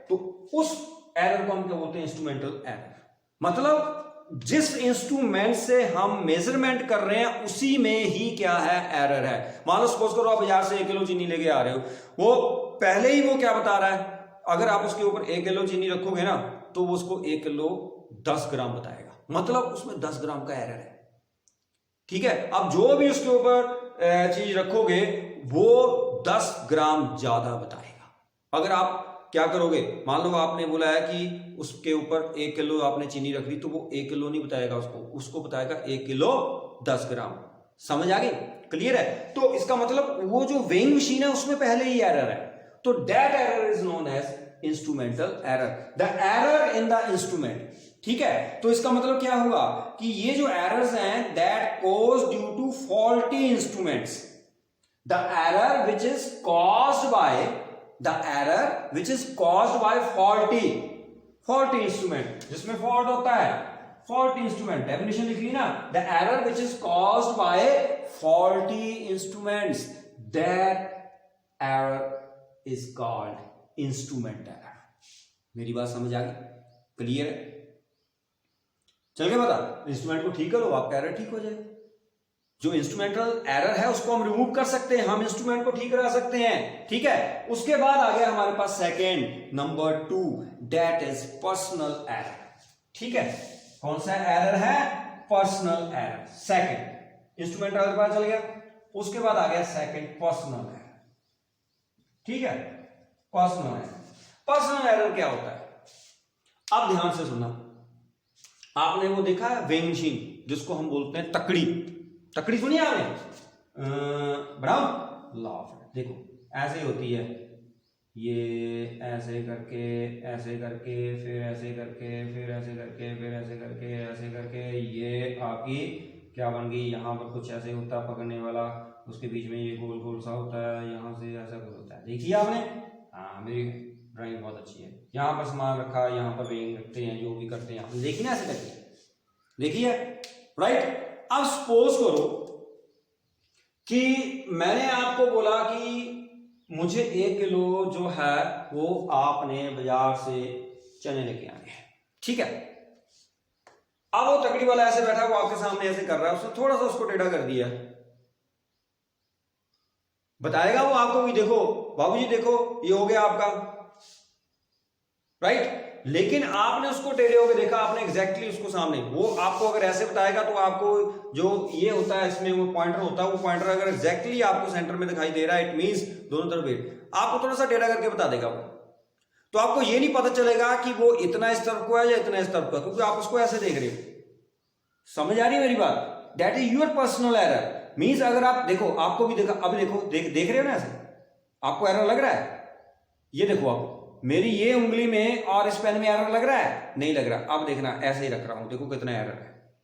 तो उस एरर को हम क्या बोलते हैं? Instrumental error. मतलब जिस इंस्ट्रूमेंट से हम मेजरमेंट कर रहे हैं उसी में ही क्या है? एरर है। मान लो सपोज करो आप बाजार से 1 किलो चीनी लेके आ रहे हो, वो पहले ही वो क्या बता रहा है, अगर आप उसके ऊपर 1 किलो चीनी रखोगे ना तो वो उसको 1 किलो 10 ग्राम बताएगा, मतलब उसमें 10 ग्राम का एरर है। ठीक है? अब जो भी उसके ऊपर चीज रखोगे वो 10 ग्राम ज्यादा बताएगा। अगर आप क्या करोगे, मान लो आपने बोला है कि उसके ऊपर 1 किलो आपने चीनी रख दी, तो वो 1 किलो नहीं बताएगा, उसको बताएगा 1 किलो 10 ग्राम। समझ आ गई? क्लियर है? तो इसका मतलब वो जो वेइंग मशीन है उसमें पहले ही एरर है, तो that error is known as instrumental error, the error in the instrument. ठीक है? तो इसका मतलब क्या हुआ कि ये जो एरर्स हैं that cause due to faulty instruments, the error which is caused by faulty instrument, जिसमें फॉल्ट होता है, फॉल्टी इंस्ट्रूमेंट। डेफिनेशन लिख ली ना, the error which is caused by faulty instruments, that error is called instrument error. मेरी बात समझ आ गई? क्लियर है? चल गया पता? इंस्ट्रूमेंट को ठीक करो, आपका एरर ठीक हो जाए। जो इंस्ट्रूमेंटल एरर है उसको हम रिमूव कर सकते हैं, हम इंस्ट्रूमेंट को ठीक करा सकते हैं। ठीक है? उसके बाद आ गया हमारे पास सेकेंड, नंबर 2, दैट इज पर्सनल एरर। ठीक है? कौन सा एरर है? Personal error. Second instrument error पता चल गया, उसके बाद आ गया सेकेंड पर्सनल एरर। ठीक है? Personal error. पर्सनल एरर क्या होता है? अब ध्यान से सुनना, आपने वो देखा है वेइंग मशीन जिसको हम बोलते हैं तकड़ी? तकड़ी सुनी आपने? Brown law. देखो ऐसे होती है, ये ऐसे करके, ऐसे करके, फिर ऐसे करके, फिर ऐसे करके, फिर ऐसे करके, ऐसे करके, ये आपकी क्या बन गई? यहाँ पर कुछ ऐसे होता है पकड़ने वाला, उसके बीच में ये गोल गोल सा होता है, यहाँ से ऐसा कुछ होता है। देखिए आपने? हाँ, मेरी ड्राइंग बहुत अच्छी है। यहाँ पर सामान रखा, यहाँ पर वेइंग रखते हैं, जो भी करते हैं आपने देखिए ना, ऐसे करके देखिए, राइट? अब सपोज करो कि मैंने आपको बोला कि मुझे 1 किलो जो है वो आपने बाजार से चने लेके आने हैं। ठीक है? अब वो तकड़ी वाला ऐसे बैठा, वो आपके सामने ऐसे कर रहा है, उसने थोड़ा सा उसको टेढ़ा कर दिया, बताएगा वो आपको कि देखो बाबूजी देखो ये हो गया आपका, राइट? लेकिन आपने उसको टेढ़े होकर देखा, आपने एग्जैक्टली उसको सामने, वो आपको अगर ऐसे बताएगा तो आपको जो ये होता है इसमें वो पॉइंटर होता है, वो पॉइंटर अगर एग्जैक्टली आपको सेंटर में दिखाई दे रहा है, इट मींस दोनों तरफ वेट, आपको थोड़ा सा टेढ़ा करके बता देगा वो, तो आपको ये नहीं पता चलेगा कि वो इतना इस तरफ को है या इतना इस तरफ को, क्योंकि आप उसको ऐसे देख रहे हो। समझ आ रही है मेरी बात? That is your personal error. Means अगर आप देखो, आपको भी देखा, अभी देखो, देख रहे हो ना ऐसे, आपको एरर लग रहा है? ये देखो आप, मेरी ये उंगली में और इस पेन में एरर लग रहा है? नहीं लग रहा। अब देखना, ऐसे ही रख रहा हूं, देखो कितना एरर है।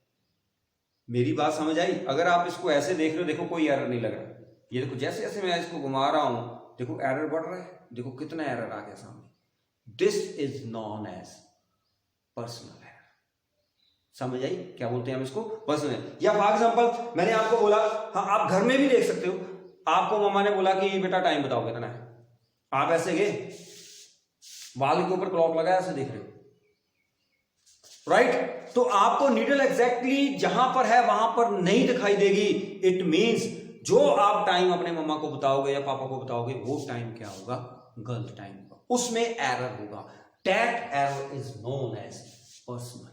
मेरी बात समझ आई? अगर आप इसको ऐसे देख रहे हो, देखो कोई एरर नहीं लग रहा। ये देखो, जैसे जैसे मैं इसको घुमा रहा हूं, देखो एरर बढ़ रहा है, देखो कितना एरर आ गया सामने। This is known as personal error. समझ आई? क्या बोलते हैं हम इसको? पर्सनल। या फॉर एग्जांपल मैंने आपको बोला, हाँ आप घर में भी देख सकते हो, आपको मम्मा ने बोला कि बेटा टाइम बताओ कितना है, आप ऐसे गए, वाल के ऊपर क्लॉक लगाया, ऐसे देख रहे हो, राइट? तो आपको नीडल एग्जैक्टली जहां पर है वहां पर नहीं दिखाई देगी। इट मींस जो आप टाइम अपने मम्मा को बताओगे या पापा को बताओगे, वो टाइम क्या होगा? गलत टाइम होगा, उसमें एरर होगा। That error is known as personal error.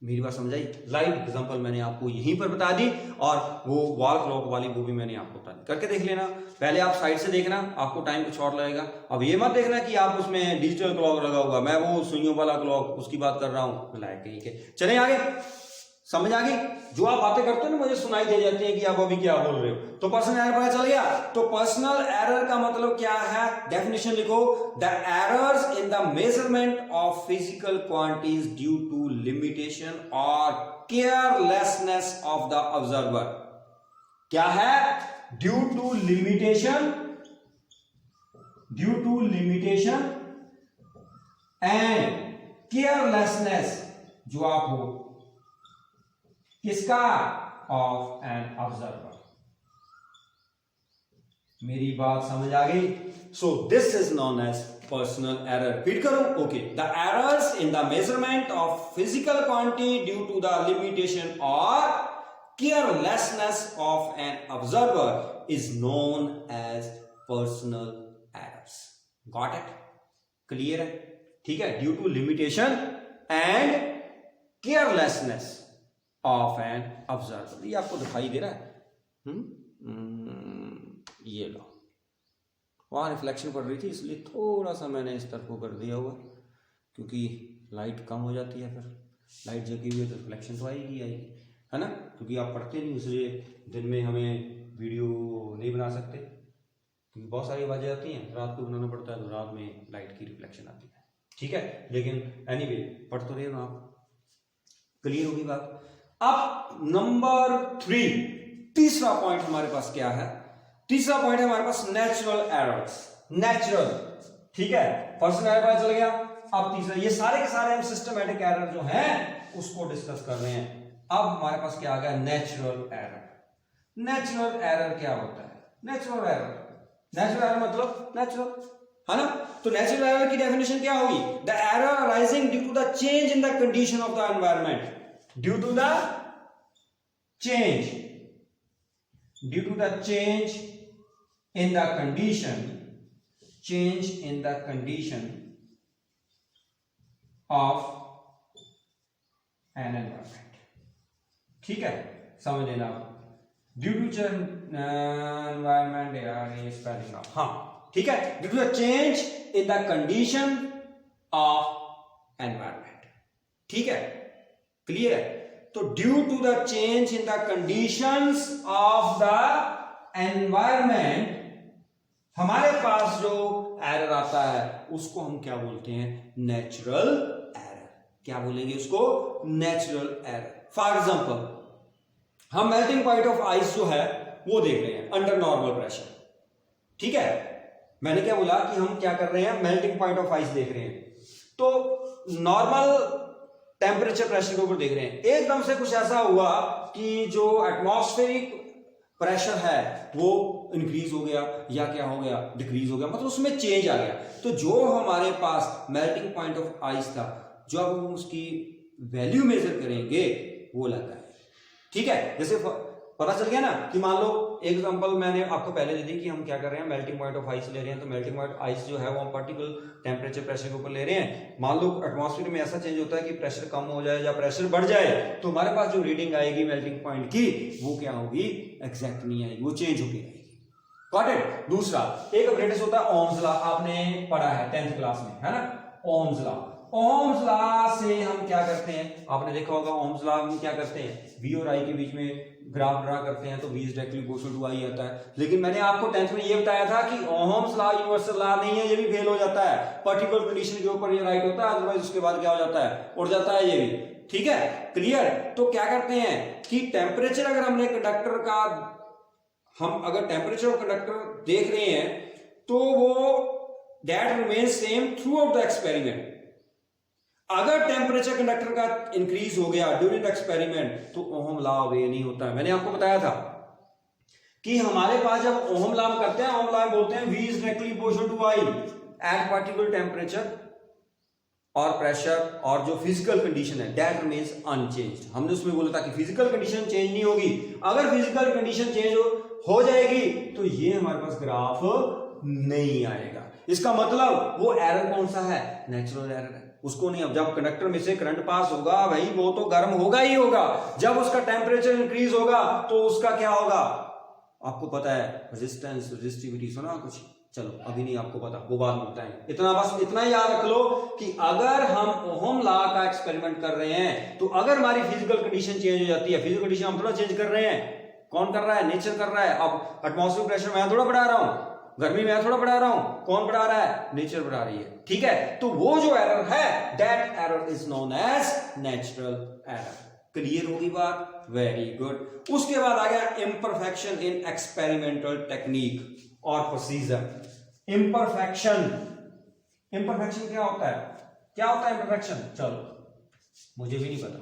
मेरी बात समझ आई? लाइव एग्जांपल मैंने आपको यहीं पर बता दी, और वो वॉल क्लॉक वाली वो भी मैंने आपको बता दी, करके देख लेना। पहले आप साइड से देखना, आपको टाइम कुछ और लगेगा। अब ये मत देखना कि आप उसमें डिजिटल क्लॉक लगा होगा, मैं वो सुइयों वाला क्लॉक उसकी बात कर रहा हूं, लाइक कहीं के। चलें आगे, समझ आ गई? जो आप बातें करते हो ना, मुझे सुनाई दे जाती है कि आप अभी क्या बोल रहे हो। तो पर्सनल एरर पता चल गया। तो पर्सनल एरर का मतलब क्या है? डेफिनेशन लिखो, the errors in the measurement of physical quantities due to limitation और केयरलेसनेस ऑफ द ऑब्जर्वर। क्या है? Due to limitation and carelessness, जो आप हो किसका? Of an observer. मेरी बात समझ आ गई? So this is known as personal error. Repeat करो, okay. The errors in the measurement of physical quantity due to the limitation और carelessness of an observer is known as personal errors. Got it? Clear है? ठीक है। Due to limitation and carelessness of an observer. ये आपको दिखाई दे रहा है? ये लो, वहां रिफ्लेक्शन पड़ रही थी, इसलिए थोड़ा सा मैंने इस तरफ को कर दिया हुआ, क्योंकि लाइट कम हो जाती है, फिर लाइट जगी हुई है तो रिफ्लेक्शन तो आएगी, है ना? क्योंकि आप पढ़ते नहीं, इसलिए दिन में हमें वीडियो नहीं बना सकते, क्योंकि बहुत सारी आवाजें आती हैं, रात को बनाना पड़ता है, तो रात में लाइट की रिफ्लेक्शन आती है। ठीक है, लेकिन एनीवे पढ़ तो रहे हो आप। क्लियर होगी बात? अब नंबर 3, तीसरा पॉइंट हमारे पास क्या है? तीसरा पॉइंट है हमारे पास नेचुरल एरर्स। नेचुरल, ठीक है, पर्सनल एरर पता चल गया। अब तीसरा, ये सारे के सारे हम सिस्टमैटिक एरर जो हैं उसको डिस्कस कर रहे हैं। अब हमारे पास क्या आ गया? Natural error. नेचुरल एरर क्या होता है? नेचुरल एरर मतलब नेचुरल, है ना? तो नेचुरल एरर की डेफिनेशन क्या होगी? The error arising due to the change in the condition of the environment. Due to the change in the condition of an environment। ठीक है, समझ लेना। ड्यू टू एनवायरमेंट, यार ये स्पेलिंग ऑफ, हाँ ठीक है, due to the change in the condition of environment. ठीक है, क्लियर है? तो due to the change in the conditions of the environment, हमारे पास जो एरर आता है उसको हम क्या बोलते हैं? Natural error. क्या बोलेंगे उसको? Natural error. फॉर एग्जांपल, हम मेल्टिंग पॉइंट ऑफ आइस जो है वो देख रहे हैं अंडर नॉर्मल प्रेशर। ठीक है, मैंने क्या बोला कि हम क्या कर रहे हैं? मेल्टिंग पॉइंट ऑफ आइस देख रहे हैं। तो नॉर्मल टेम्परेचर प्रेशर के ऊपर देख रहे हैं, एकदम से कुछ ऐसा हुआ कि जो एटमॉस्फेरिक प्रेशर है वो इंक्रीज हो गया, या क्या हो गया? डिक्रीज हो गया, मतलब उसमें चेंज आ गया। तो जो हमारे पास मेल्टिंग पॉइंट ऑफ आइस था, जो अब हम उसकी वैल्यू मेजर करेंगे वो लगा है। ठीक है, जैसे पता चल गया ना कि मान लो एग्जांपल मैंने आपको पहले दे दी कि हम क्या कर रहे हैं, मेल्टिंग पॉइंट ऑफ आइस ले रहे हैं। तो मेल्टिंग पॉइंट आइस जो है वो हम पार्टिकल टेम्परेचर प्रेशर के ऊपर ले रहे हैं। मान लो एटमॉस्फेयर में ऐसा चेंज होता है कि प्रेशर कम हो जाए या प्रेशर बढ़ जाए, तो हमारे पास जो रीडिंग आएगी मेल्टिंग पॉइंट की वो क्या होगी, एग्जैक्ट नहीं आएगी, वो चेंज होगी आएगी। Got it. दूसरा एक अप्रेंटिस होता है ओम्स लॉ, आपने पढ़ा है 10th क्लास में, है ना, ओम्स लॉ। ओम्स लॉ से हम क्या करते हैं, आपने देखा होगा ओम्स लॉ में क्या करते हैं, V और I के बीच में ग्राफ ड्रा करते हैं तो V is directly proportional to I आता है। लेकिन मैंने आपको 10th में ये बताया था कि ओम्स लॉ यूनिवर्सल लॉ नहीं है, ये भी फेल हो जाता है। पर्टिकुलर कंडीशन के ऊपर ये राइट होता है, अदरवाइज उसके बाद क्या हो जाता है, उड़ जाता है ये भी। ठीक है, क्लियर। तो क्या करते हैं कि टेम्परेचर अगर हमने कंडक्टर का, हम अगर टेम्परेचर ऑफ कंडक्टर देख रहे हैं तो वो that remains same through out the experiment. अगर टेम्परेचर कंडक्टर का इंक्रीज हो गया ड्यूरिंग द एक्सपेरिमेंट तो ओहम लॉ वे नहीं होता है। मैंने आपको बताया था कि हमारे पास जब ओहम लॉ में करते हैं, ओहम लॉ में बोलते हैं V is directly proportional to I at particular temperature और प्रेशर, और जो फिजिकल कंडीशन है दैट रिमेन्स अनचेंज्ड। हमने उसमें बोला था कि फिजिकल कंडीशन चेंज नहीं होगी। अगर फिजिकल कंडीशन चेंज हो जाएगी तो ये हमारे पास ग्राफ नहीं आएगा। इसका मतलब वो एरर कौन सा है, नेचुरल एरर है, उसको नहीं। अब जब कंडक्टर में से करंट पास होगा भाई वो तो गर्म होगा ही होगा। जब उसका टेम्परेचर इंक्रीज होगा तो उसका क्या होगा, आपको पता है, रेजिस्टेंस, रेजिस्टिविटी, सुना कुछ, चलो अभी नहीं आपको पता, वो बात में बताएंगे। इतना बस इतना याद रख लो कि अगर हम ओहम लॉ का एक्सपेरिमेंट कर रहे हैं तो अगर हमारी फिजिकल कंडीशन चेंज हो जाती है, फिजिकल कंडीशन हम थोड़ा चेंज कर रहे हैं, कौन कर रहा है, नेचर कर रहा है। अब एटमॉस्फेरिक प्रेशर मैं थोड़ा बढ़ा रहा हूं, गर्मी मैं थोड़ा बढ़ा रहा हूं, कौन बढ़ा रहा है, नेचर बढ़ा रही है। ठीक है, तो वो जो एरर है that error is known as natural error. Clear होगी बात, वेरी गुड। उसके बाद आ गया इम्परफेक्शन इन एक्सपेरिमेंटल टेक्निक और प्रोसीजर। इम्परफेक्शन, इम्परफेक्शन क्या होता है, क्या होता है इम्परफेक्शन, चलो मुझे भी नहीं पता,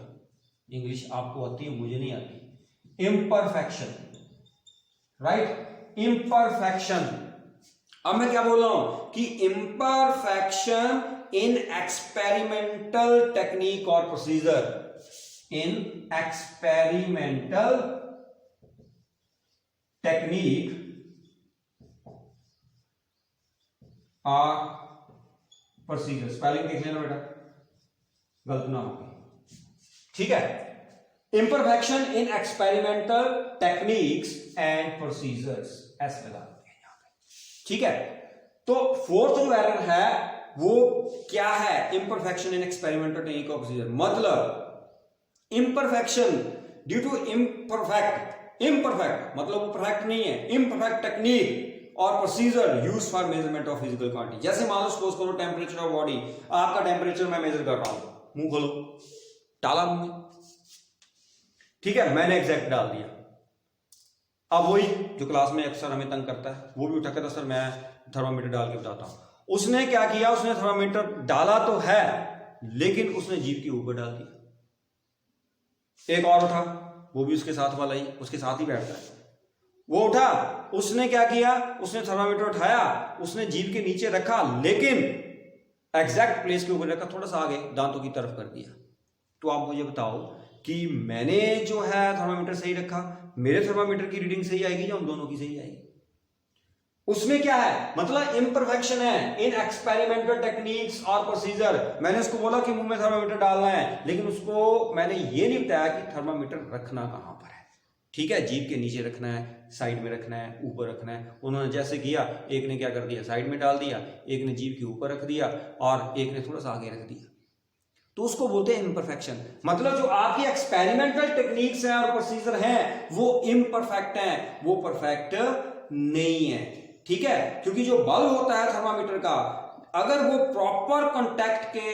इंग्लिश आपको आती है मुझे नहीं आती। Imperfection, right, imperfection. अब मैं क्या बोल रहा हूं कि इम्परफेक्शन इन एक्सपेरिमेंटल टेक्निक और प्रोसीजर, इन एक्सपेरिमेंटल टेक्निक और प्रोसीजर, स्पेलिंग देख लेना बेटा, गलत ना हो। ठीक है, imperfection in experimental techniques and procedures, ऐसे लगा देते हैं यहां पे। ठीक है, तो फोर्थ जो एरर है वो क्या है, इम्परफेक्शन इन एक्सपेरिमेंटल टेक्निक और प्रोसीजर। मतलब imperfection due to imperfect, imperfect मतलब वो परफेक्ट नहीं है, इम्परफेक्ट टेक्निक और procedure use for measurement of physical quantity. जैसे मान लो सपोज करो टेम्परेचर ऑफ बॉडी, आपका टेम्परेचर मैं मेजर कर रहा हूं, मुंह खोलो, डाला मुंह में, ठीक है, मैंने एग्जैक्ट डाल दिया। अब वही जो क्लास में अक्सर हमें तंग करता है वो भी उठा कहता सर मैं थर्मामीटर डाल के बताता हूं। उसने क्या किया, उसने थर्मामीटर डाला तो है लेकिन उसने जीभ के ऊपर डाल दिया। एक और उठा, वो भी उसके साथ वाला ही, उसके साथ ही बैठता है, वो उठा, उसने क्या किया, उसने थर्मामीटर उठाया, उसने जीभ के नीचे रखा लेकिन एग्जैक्ट प्लेस के ऊपर रखा, थोड़ा सा आगे दांतों की तरफ कर दिया। तो आप मुझे बताओ कि मैंने जो है थर्मामीटर सही रखा, मेरे थर्मामीटर की रीडिंग सही आएगी या उन दोनों की सही आएगी? उसमें क्या है, मतलब इम्परफेक्शन है इन एक्सपेरिमेंटल टेक्निक्स और प्रोसीजर। मैंने उसको बोला कि मुंह में थर्मामीटर डालना है लेकिन उसको मैंने ये नहीं बताया कि थर्मामीटर रखना कहां पर है। ठीक है, जीभ के नीचे रखना है, साइड में रखना है, ऊपर रखना है। उन्होंने जैसे किया, एक ने क्या कर दिया, साइड में डाल दिया, एक ने जीभ के ऊपर रख दिया और एक ने थोड़ा सा आगे रख दिया, तो उसको बोलते हैं इम्परफेक्शन। मतलब जो आपकी एक्सपेरिमेंटल टेक्निक्स हैं और प्रोसीजर हैं वो इम्परफेक्ट हैं, वो परफेक्ट नहीं है। ठीक है, क्योंकि जो बल्ब होता है थर्मामीटर का, अगर वो प्रॉपर कांटेक्ट के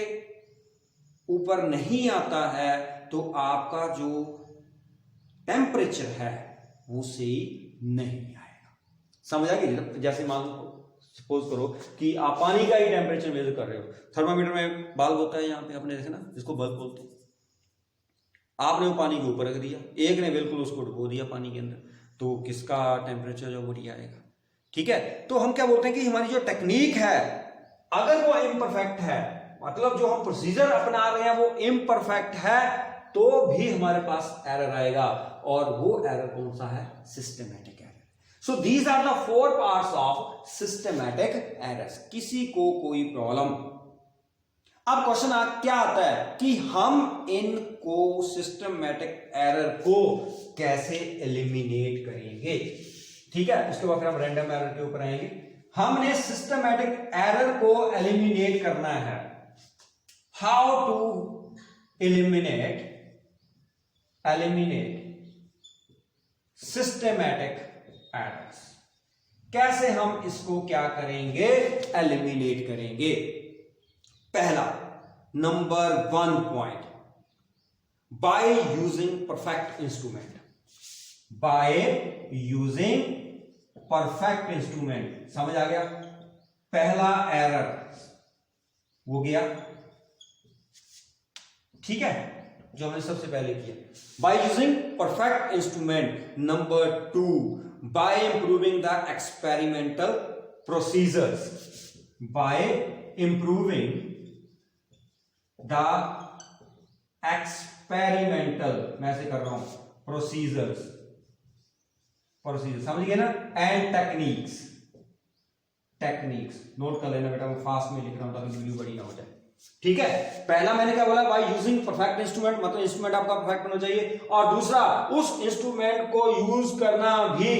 ऊपर नहीं आता है तो आपका जो टेम्परेचर है वो सही नहीं आएगा। समझ आ गई? जैसे मान लो सपोज करो कि आप पानी का ही टेम्परेचर मेजर कर रहे हो, थर्मामीटर में बल्ब होता है यहाँ पे, आपने देखा ना, जिसको बल्ब बोलते हैं। आपने वो पानी के ऊपर रख दिया, एक ने बिल्कुल उसको डुबो दिया पानी के अंदर, तो किसका टेम्परेचर जो बढ़िया आएगा? ठीक है, तो हम क्या बोलते हैं कि हमारी जो टेक्निक है अगर वो इम्परफेक्ट है, मतलब जो हम प्रोसीजर अपना रहे हैं वो इम्परफेक्ट है, तो भी हमारे पास एरर आएगा। और वो एरर कौन सा है? Systematic error. So these are the 4 parts of systematic errors. किसी को कोई प्रॉब्लम, अब क्वेश्चन क्या आता है कि हम इनको सिस्टमैटिक एरर को कैसे एलिमिनेट करेंगे। ठीक है, उसके बाद फिर हम रैंडम एरर के ऊपर आएंगे। हमने सिस्टमैटिक एरर को एलिमिनेट करना है। How to eliminate systematic errors, कैसे हम इसको क्या करेंगे? एलिमिनेट करेंगे। पहला number 1 point, by using perfect instrument. By using perfect instrument, समझ आ गया? पहला एरर वो गया। ठीक है, जो हमने सबसे पहले किया, by using perfect instrument. Number 2, by improving the experimental procedures. By improving the experimental, मैं ऐसे कर रहा हूं, प्रोसीजर्स समझ गए ना? एंड टेक्निक्स नोट कर लेना बेटा, मैं फास्ट में लिख रहा हूं ताकि वीडियो बड़ी ना हो जाए। ठीक है, पहला मैंने क्या बोला? बाय यूजिंग परफेक्ट इंस्ट्रूमेंट, मतलब इंस्ट्रूमेंट आपका परफेक्ट होना चाहिए, और दूसरा उस इंस्ट्रूमेंट को यूज करना भी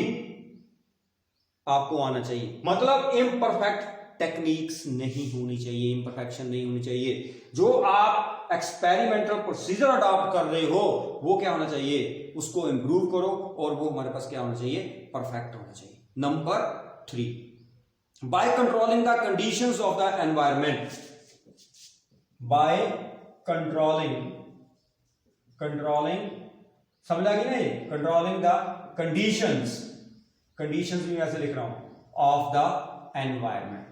आपको आना चाहिए। मतलब इम्परफेक्ट टेक्निक्स नहीं होनी चाहिए, इम्परफेक्शन नहीं होनी चाहिए। जो आप एक्सपेरिमेंटल प्रोसीजर अडॉप्ट कर रहे हो वो क्या होना चाहिए? उसको इंप्रूव करो, और वो हमारे पास क्या होना चाहिए? परफेक्ट होना चाहिए। Number 3, bye controlling the conditions of the environment. By controlling समझ आ गई ना? ये कंट्रोलिंग द कंडीशंस भी मैं ऐसे लिख रहा हूं, ऑफ द एनवायरमेंट।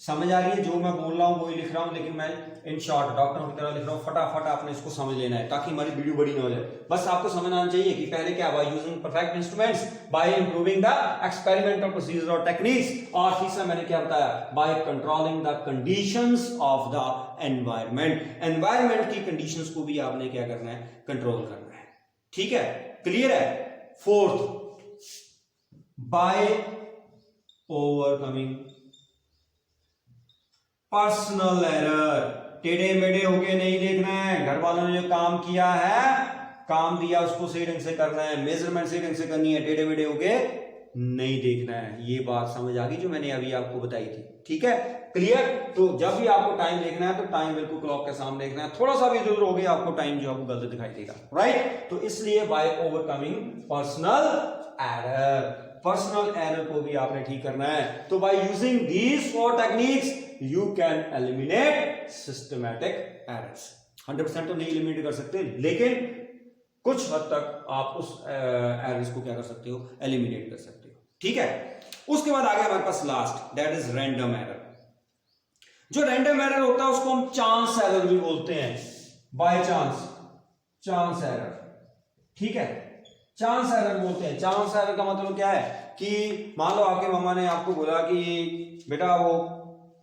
समझ आ रही है? जो मैं बोल रहा हूं वही लिख रहा हूं, लेकिन मैं इन शॉर्ट डॉक्टरों की तरह लिख रहा हूं। फटाफट आपने इसको समझ लेना है ताकि हमारी वीडियो बड़ी ना हो जाए। बस आपको समझ आना चाहिए कि पहले क्या, by using perfect instruments, by improving the experimental procedure और टेक्निक्स, और तीसरा मैंने क्या बताया? By controlling the conditions of the environment. Environment की कंडीशंस को भी आपने क्या करना है? कंट्रोल करना है। ठीक है, क्लियर है? 4th, bye overcoming personal error. टेढ़े मेढ़े होके नहीं देखना है। घर वालों ने जो काम किया है, काम दिया, उसको सही ढंग से करना है, मेजरमेंट सही ढंग से करनी है, टेढ़े मेढ़े होके नहीं देखना है। ये बात समझ आ गई जो मैंने अभी आपको बताई थी? ठीक है, क्लियर? तो जब भी आपको टाइम देखना है तो टाइम बिल्कुल क्लॉक के सामने देखना है। थोड़ा सा भी इधर हो गया आपको टाइम जो आपको गलत दिखाई देगा, राइट? तो इसलिए बाय ओवरकमिंग पर्सनल एरर को भी आपने ठीक करना है। तो by using these 4 techniques you can eliminate systematic errors. 100% तो नहीं एलिमिनेट कर सकते, लेकिन कुछ हद तक आप उस एरर्स को क्या कर सकते हो? एलिमिनेट कर सकते हो। ठीक है, उसके बाद आ गया हमारे पास last, that is random error. जो रैंडम एरर होता है उसको हम चांस एरर भी बोलते हैं। By chance error. ठीक है, चांस एरर बोलते हैं। चांस एरर का मतलब क्या है कि मान लो आपके मम्मा ने आपको बोला कि बेटा वो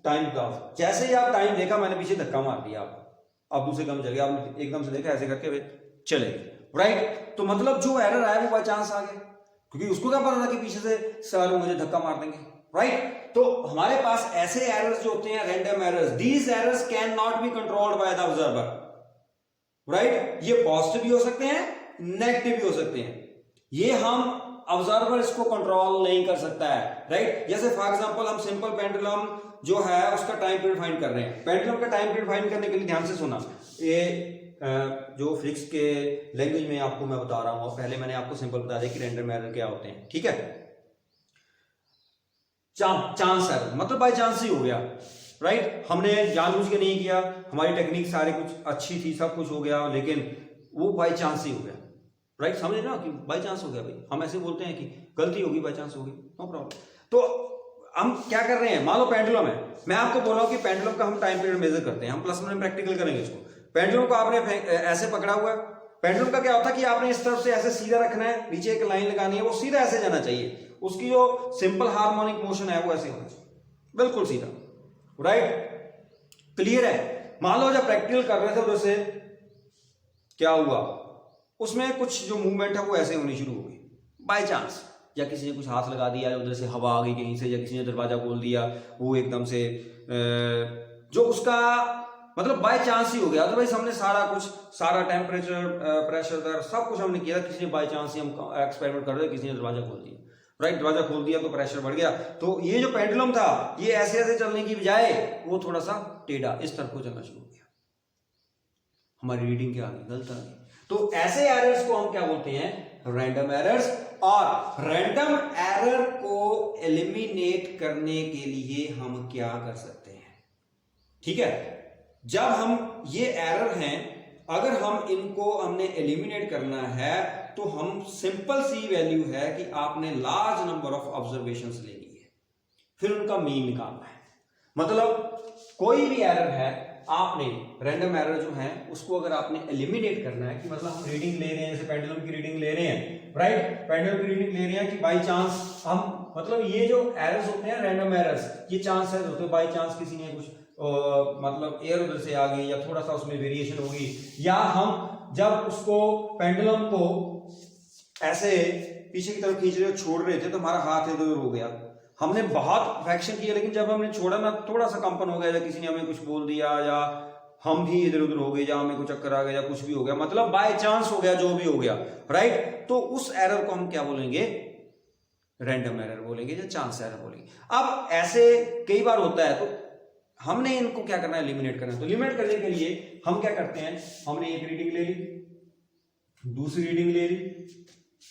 टाइम का, जैसे ही आप टाइम देखा, मैंने पीछे धक्का मार दिया, आप दूसरे काम चले गए, आपने एकदम से देखा, ऐसे करके वे चले गए, राइट? तो मतलब जो एरर आया वो बाय चांस आ गया, क्योंकि उसको क्या पता था कि पीछे से सर मुझे धक्का मार देंगे, राइट? तो हमारे पास ऐसे एरर्स जो होते हैं random errors, these errors can not be controlled by the observer, right? ये पॉजिटिव भी हो सकते हैं, नेगेटिव भी हो सकते हैं। ये हम ऑब्जर्वर इसको कंट्रोल नहीं कर सकता है, राइट? जैसे फॉर एग्जांपल हम सिंपल पेंडुलम जो है उसका टाइम पीरियड फाइंड कर रहे हैं। पेंडुलम का टाइम पीरियड फाइंड करने के लिए ध्यान से सुना, ये जो फिजिक्स के लैंग्वेज में आपको मैं बता रहा हूं, पहले मैंने आपको सिंपल बता दिया कि रैंडम एरर क्या होते हैं। ठीक है, चांस एरर मतलब बाय चांस ही हो गया, राइट? हमने जानबूझ के नहीं किया, हमारी टेक्निक सारी कुछ अच्छी थी, सब कुछ हो गया, लेकिन वो बाय चांस ही हो गया, राइट? समझे ना कि बाय चांस हो गया भाई। हम ऐसे बोलते हैं कि गलती होगी, बाय चांस होगी, नो प्रॉब्लम। तो हम क्या कर रहे हैं, मान लो पेंडुलम है, मैं आपको बोल रहा हूं कि पेंडुलम का हम टाइम पीरियड मेजर करते हैं, हम प्लस में प्रैक्टिकल करेंगे इसको। पेंडुलम को आपने ऐसे पकड़ा हुआ है, पेंडुलम का क्या होता है कि आपने इस तरफ से ऐसे सीधा रखना है, नीचे एक लाइन लगानी है, वो सीधा ऐसे जाना चाहिए, उसकी जो सिंपल हार्मोनिक मोशन है वो ऐसे होना चाहिए, बिल्कुल सीधा, राइट? क्लियर है? मान लो जब प्रैक्टिकल कर रहे थे उधर से क्या हुआ, उसमें कुछ जो मूवमेंट है वो ऐसे होनी शुरू हो गई बाय चांस, या किसी ने कुछ हाथ लगा दिया, उधर से हवा आ गई कहीं से, या किसी ने दरवाजा खोल दिया, वो एकदम से जो उसका मतलब बाय चांस ही हो गया। अदरवाइज हमने सारा कुछ, सारा टेम्परेचर, प्रेशर दर सब कुछ हमने किया, किसी ने बाय चांस ही हम एक्सपेरिमेंट कर रहे, किसी ने दरवाजा खोल दिया, राइट, दरवाजा खोल दिया तो प्रेशर बढ़ गया। तो ये जो पेंडुलम था ये ऐसे ऐसे चलने की बजाय वो थोड़ा सा टेढ़ा इस तरफ को चलना शुरू हो गया, हमारी रीडिंग क्या आ गई, गलत आ गई। तो ऐसे एरर्स को हम क्या बोलते हैं, रैंडम एरर्स। और रैंडम एरर को एलिमिनेट करने के लिए हम क्या कर सकते हैं, ठीक है, जब हम ये एरर हैं अगर हम इनको हमने एलिमिनेट करना है तो हम सिंपल सी वैल्यू है कि आपने लार्ज नंबर ऑफ ऑब्जर्वेशंस लेनी है, फिर उनका मीन निकालना है। मतलब कोई भी एरर है, आपने रैंडम एरर जो है उसको अगर आपने एलिमिनेट करना है, कि मतलब हम रीडिंग ले रहे हैं, जैसे पेंडुलम की रीडिंग ले रहे हैं, राइट, पेंडुलम की रीडिंग ले रहे हैं कि बाई चांस हम, मतलब ये जो एरर्स होते हैं रैंडम एरर्स, ये चांस है होते हैं, बाई चांस किसी ने कुछ मतलब एयर उधर से आ गई या थोड़ा सा उसमें वेरिएशन होगी, या हम जब उसको पेंडुलम को ऐसे पीछे की तरफ खींच रहे हो, छोड़ रहे थे तो हमारा हाथ इधर हो गया, हमने बहुत फ्रैक्शन किया, लेकिन जब हमने छोड़ा ना थोड़ा सा कंपन हो गया, या किसी ने हमें कुछ बोल दिया, या हम भी इधर उधर हो गए, या हमें कुछ चक्कर आ गया, या कुछ भी हो गया, मतलब बाय चांस हो गया, जो भी हो गया, राइट, तो उस एरर को हम क्या बोलेंगे, रैंडम एरर बोलेंगे या चांस एरर बोलेंगे। अब ऐसे कई बार होता है, तो हमने इनको क्या करना है, एलिमिनेट करना है। तो एलिमिनेट करने के लिए हम क्या करते हैं, हमने एक रीडिंग ले ली, दूसरी रीडिंग ले ली,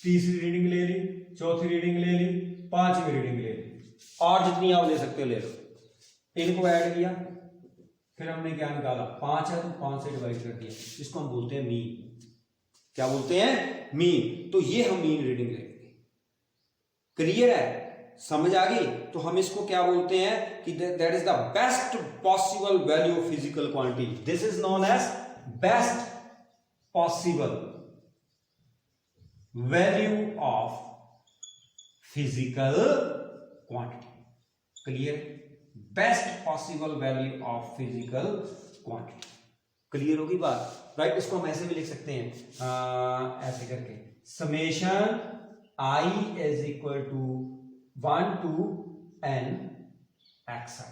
तीसरी रीडिंग ले ली, चौथी रीडिंग ले ली, पांचवी रीडिंग ले ली, और जितनी आप ले सकते हो ले लो, इनको ऐड किया, फिर हमने क्या निकाला, 5 है तो 5 से डिवाइड कर दिया, इसको हम बोलते हैं मीन। क्या बोलते हैं, मीन। तो ये हम मीन रीडिंग लेंगे। क्लियर है, समझ आ गई। तो हम इसको क्या बोलते हैं कि that is the best possible value of physical quantity, this is known as best possible value of physical quantity. Clear, best possible value of physical quantity. Clear होगी बात, राइट। इसको हम ऐसे भी लिख सकते हैं, ऐसे करके, summation I is equal to 1 to n xi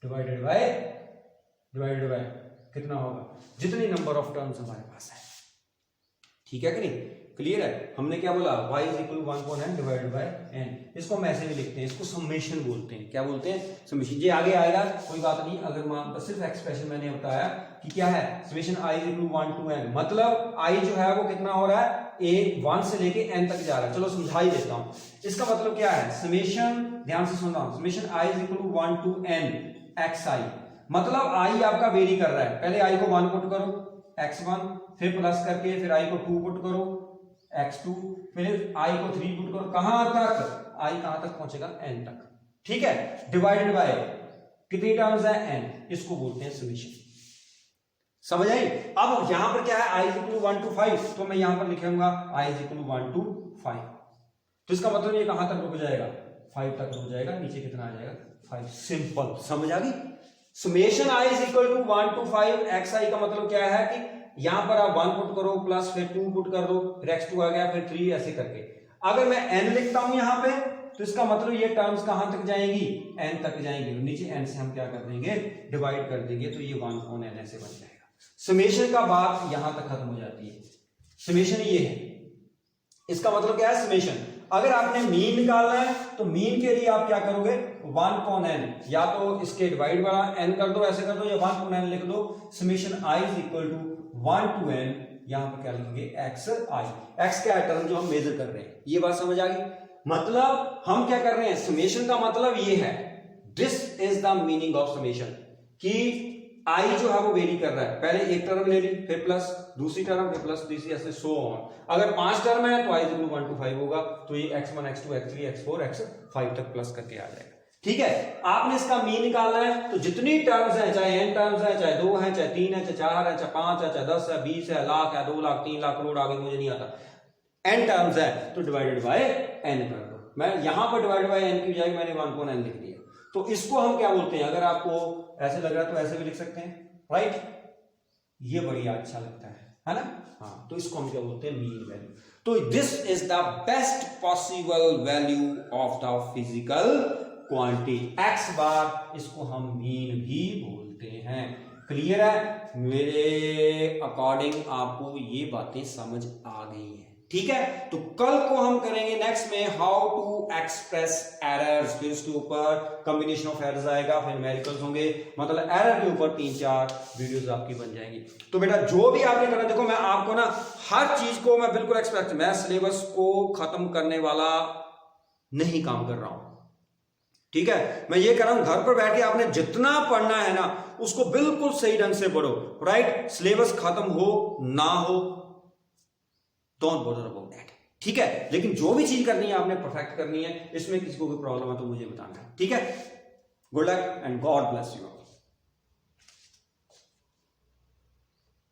divided by कितना होगा, जितनी नंबर ऑफ टर्म्स हमारे पास है, ठीक है कि नहीं। क्लियर है, हमने क्या बोला, y is equal 1 upon n divided by n। इसको हम ऐसे भी लिखते हैं, इसको समेशन बोलते हैं। क्या बोलते हैं, समेशन। ये आगे आएगा, कोई बात नहीं। अगर मान सिर्फ एक्सप्रेशन मैंने बताया कि क्या है, summation i is equal 1 to n, मतलब i जो है वो कितना हो रहा है, a 1 से लेके n तक जा रहा है। चलो समझा ही देता हूं, इसका मतलब क्या है, समेशन, ध्यान से सुनना, summation i is equal 1 to n xi, मतलब i आपका वेरी कर रहा है। पहले i को 1 पुट करो, x1, फिर प्लस करके फिर i को 2 पुट करो, x2, फिर i को 3 पुट करो, कहां तक, i कहां तक पहुंचेगा, n तक, ठीक है। डिवाइडेड बाय कितनी टर्म्स है, n, इसको बोलते हैं समेशन। समझ आई। अब यहां पर क्या है, i इज इक्वल 1 to 5, तो मैं यहां पर लिखूंगा i इज इक्वल 1 to 5, तो इसका मतलब ये कहां तक रुक जाएगा, 5 तक रुक जाएगा, नीचे कितना आ जाएगा, 5। सिंपल, समझ आ गई। Summation i is equal to 1 to 5 xi का मतलब क्या है कि यहां पर आप 1 पुट करो, प्लस फिर 2 पुट कर दो, फिर x2 आ गया, फिर 3, ऐसे करके। अगर मैं n लिखता हूं यहां पे, तो इसका मतलब ये टर्म्स कहां तक जाएंगी, n तक जाएंगी, नीचे n से हम क्या कर देंगे, डिवाइड कर देंगे, तो ये 1 upon n ऐसे बन जाएगा। समेशन का बात यहां तक खत्म हो जाती है, समेशन ये है। इसका मतलब क्या है, समेशन। अगर आपने मीन निकालना है तो मीन के लिए आप क्या करोगे, 1 upon n, या तो इसके डिवाइड वाला n कर दो, ऐसे कर दो, या 1 upon n लिख दो। Summation i is equal to 1 to n, यहां पर क्या लिखेंगे, xi, x क्या है, टर्म जो हम मेजर कर रहे हैं। ये बात समझ आ गई। मतलब हम क्या कर रहे हैं, समेशन का मतलब ये है, this is the meaning of summation, कि i जो है वो वेरी कर रहा है। पहले एक टर्म ले ली, फिर प्लस दूसरी टर्म, फिर प्लस तीसरी, ऐसे सो ऑन। अगर 5 टर्म है तो i इज इक्वल 1 to 5 होगा, तो ये x1 x2 x3 x4 x5 तक प्लस करके आ जाएगा, ठीक है। आपने इसका मीन निकालना है, तो जितनी टर्म्स हैं, चाहे n टर्म्स हैं, चाहे 2 हैं, चाहे 3 है, चाहे 4 है, चाहे 5 है, चाहे 10 है, 20 है, लाख है, 2 लाख, 3 लाख, करोड़, आगे मुझे नहीं आता, n टर्म्स है, तो डिवाइडेड बाय n कर दो। मैं यहां पर डिवाइडेड बाय n की बजाय मैंने 1 upon n लिख दिया। तो इसको हम क्या बोलते हैं, अगर आपको ऐसे लग रहा है तो ऐसे भी लिख सकते हैं, राइट। ये बढ़िया अच्छा लगता है है ना? हाँ, तो इसको हम क्या बोलते हैं? Mean value. तो this is the best possible value of the physical quantity x bar, इसको हम मीन भी बोलते हैं। क्लियर है? मेरे अकॉर्डिंग आपको ये बातें समझ आ गई है, ठीक है? तो कल को हम करेंगे नेक्स्ट में हाउ टू एक्सप्रेस एरर्स, फिर उसके ऊपर कॉम्बिनेशन ऑफ एरर्स आएगा, फिर न्यूमेरिकल्स होंगे, मतलब एरर के ऊपर 3-4 वीडियोस आपकी बन जाएंगी। तो बेटा जो भी आपने करना, देखो मैं आपको ना हर चीज को मैं बिल्कुल एक्सपेक्ट, मैं सिलेबस को खत्म करने वाला नहीं काम कर रहा हूं, ठीक है? मैं ये कह रहा हूं घर पर बैठ के आपने जितना पढ़ना है ना उसको बिल्कुल सही ढंग से पढ़ो, राइट? सिलेबस खत्म हो ना हो, डोंट बॉदर अबाउट दैट, ठीक है? लेकिन जो भी चीज करनी है आपने परफेक्ट करनी है, इसमें किसी को कोई प्रॉब्लम है तो मुझे बताना है, ठीक है? Good luck and God bless you.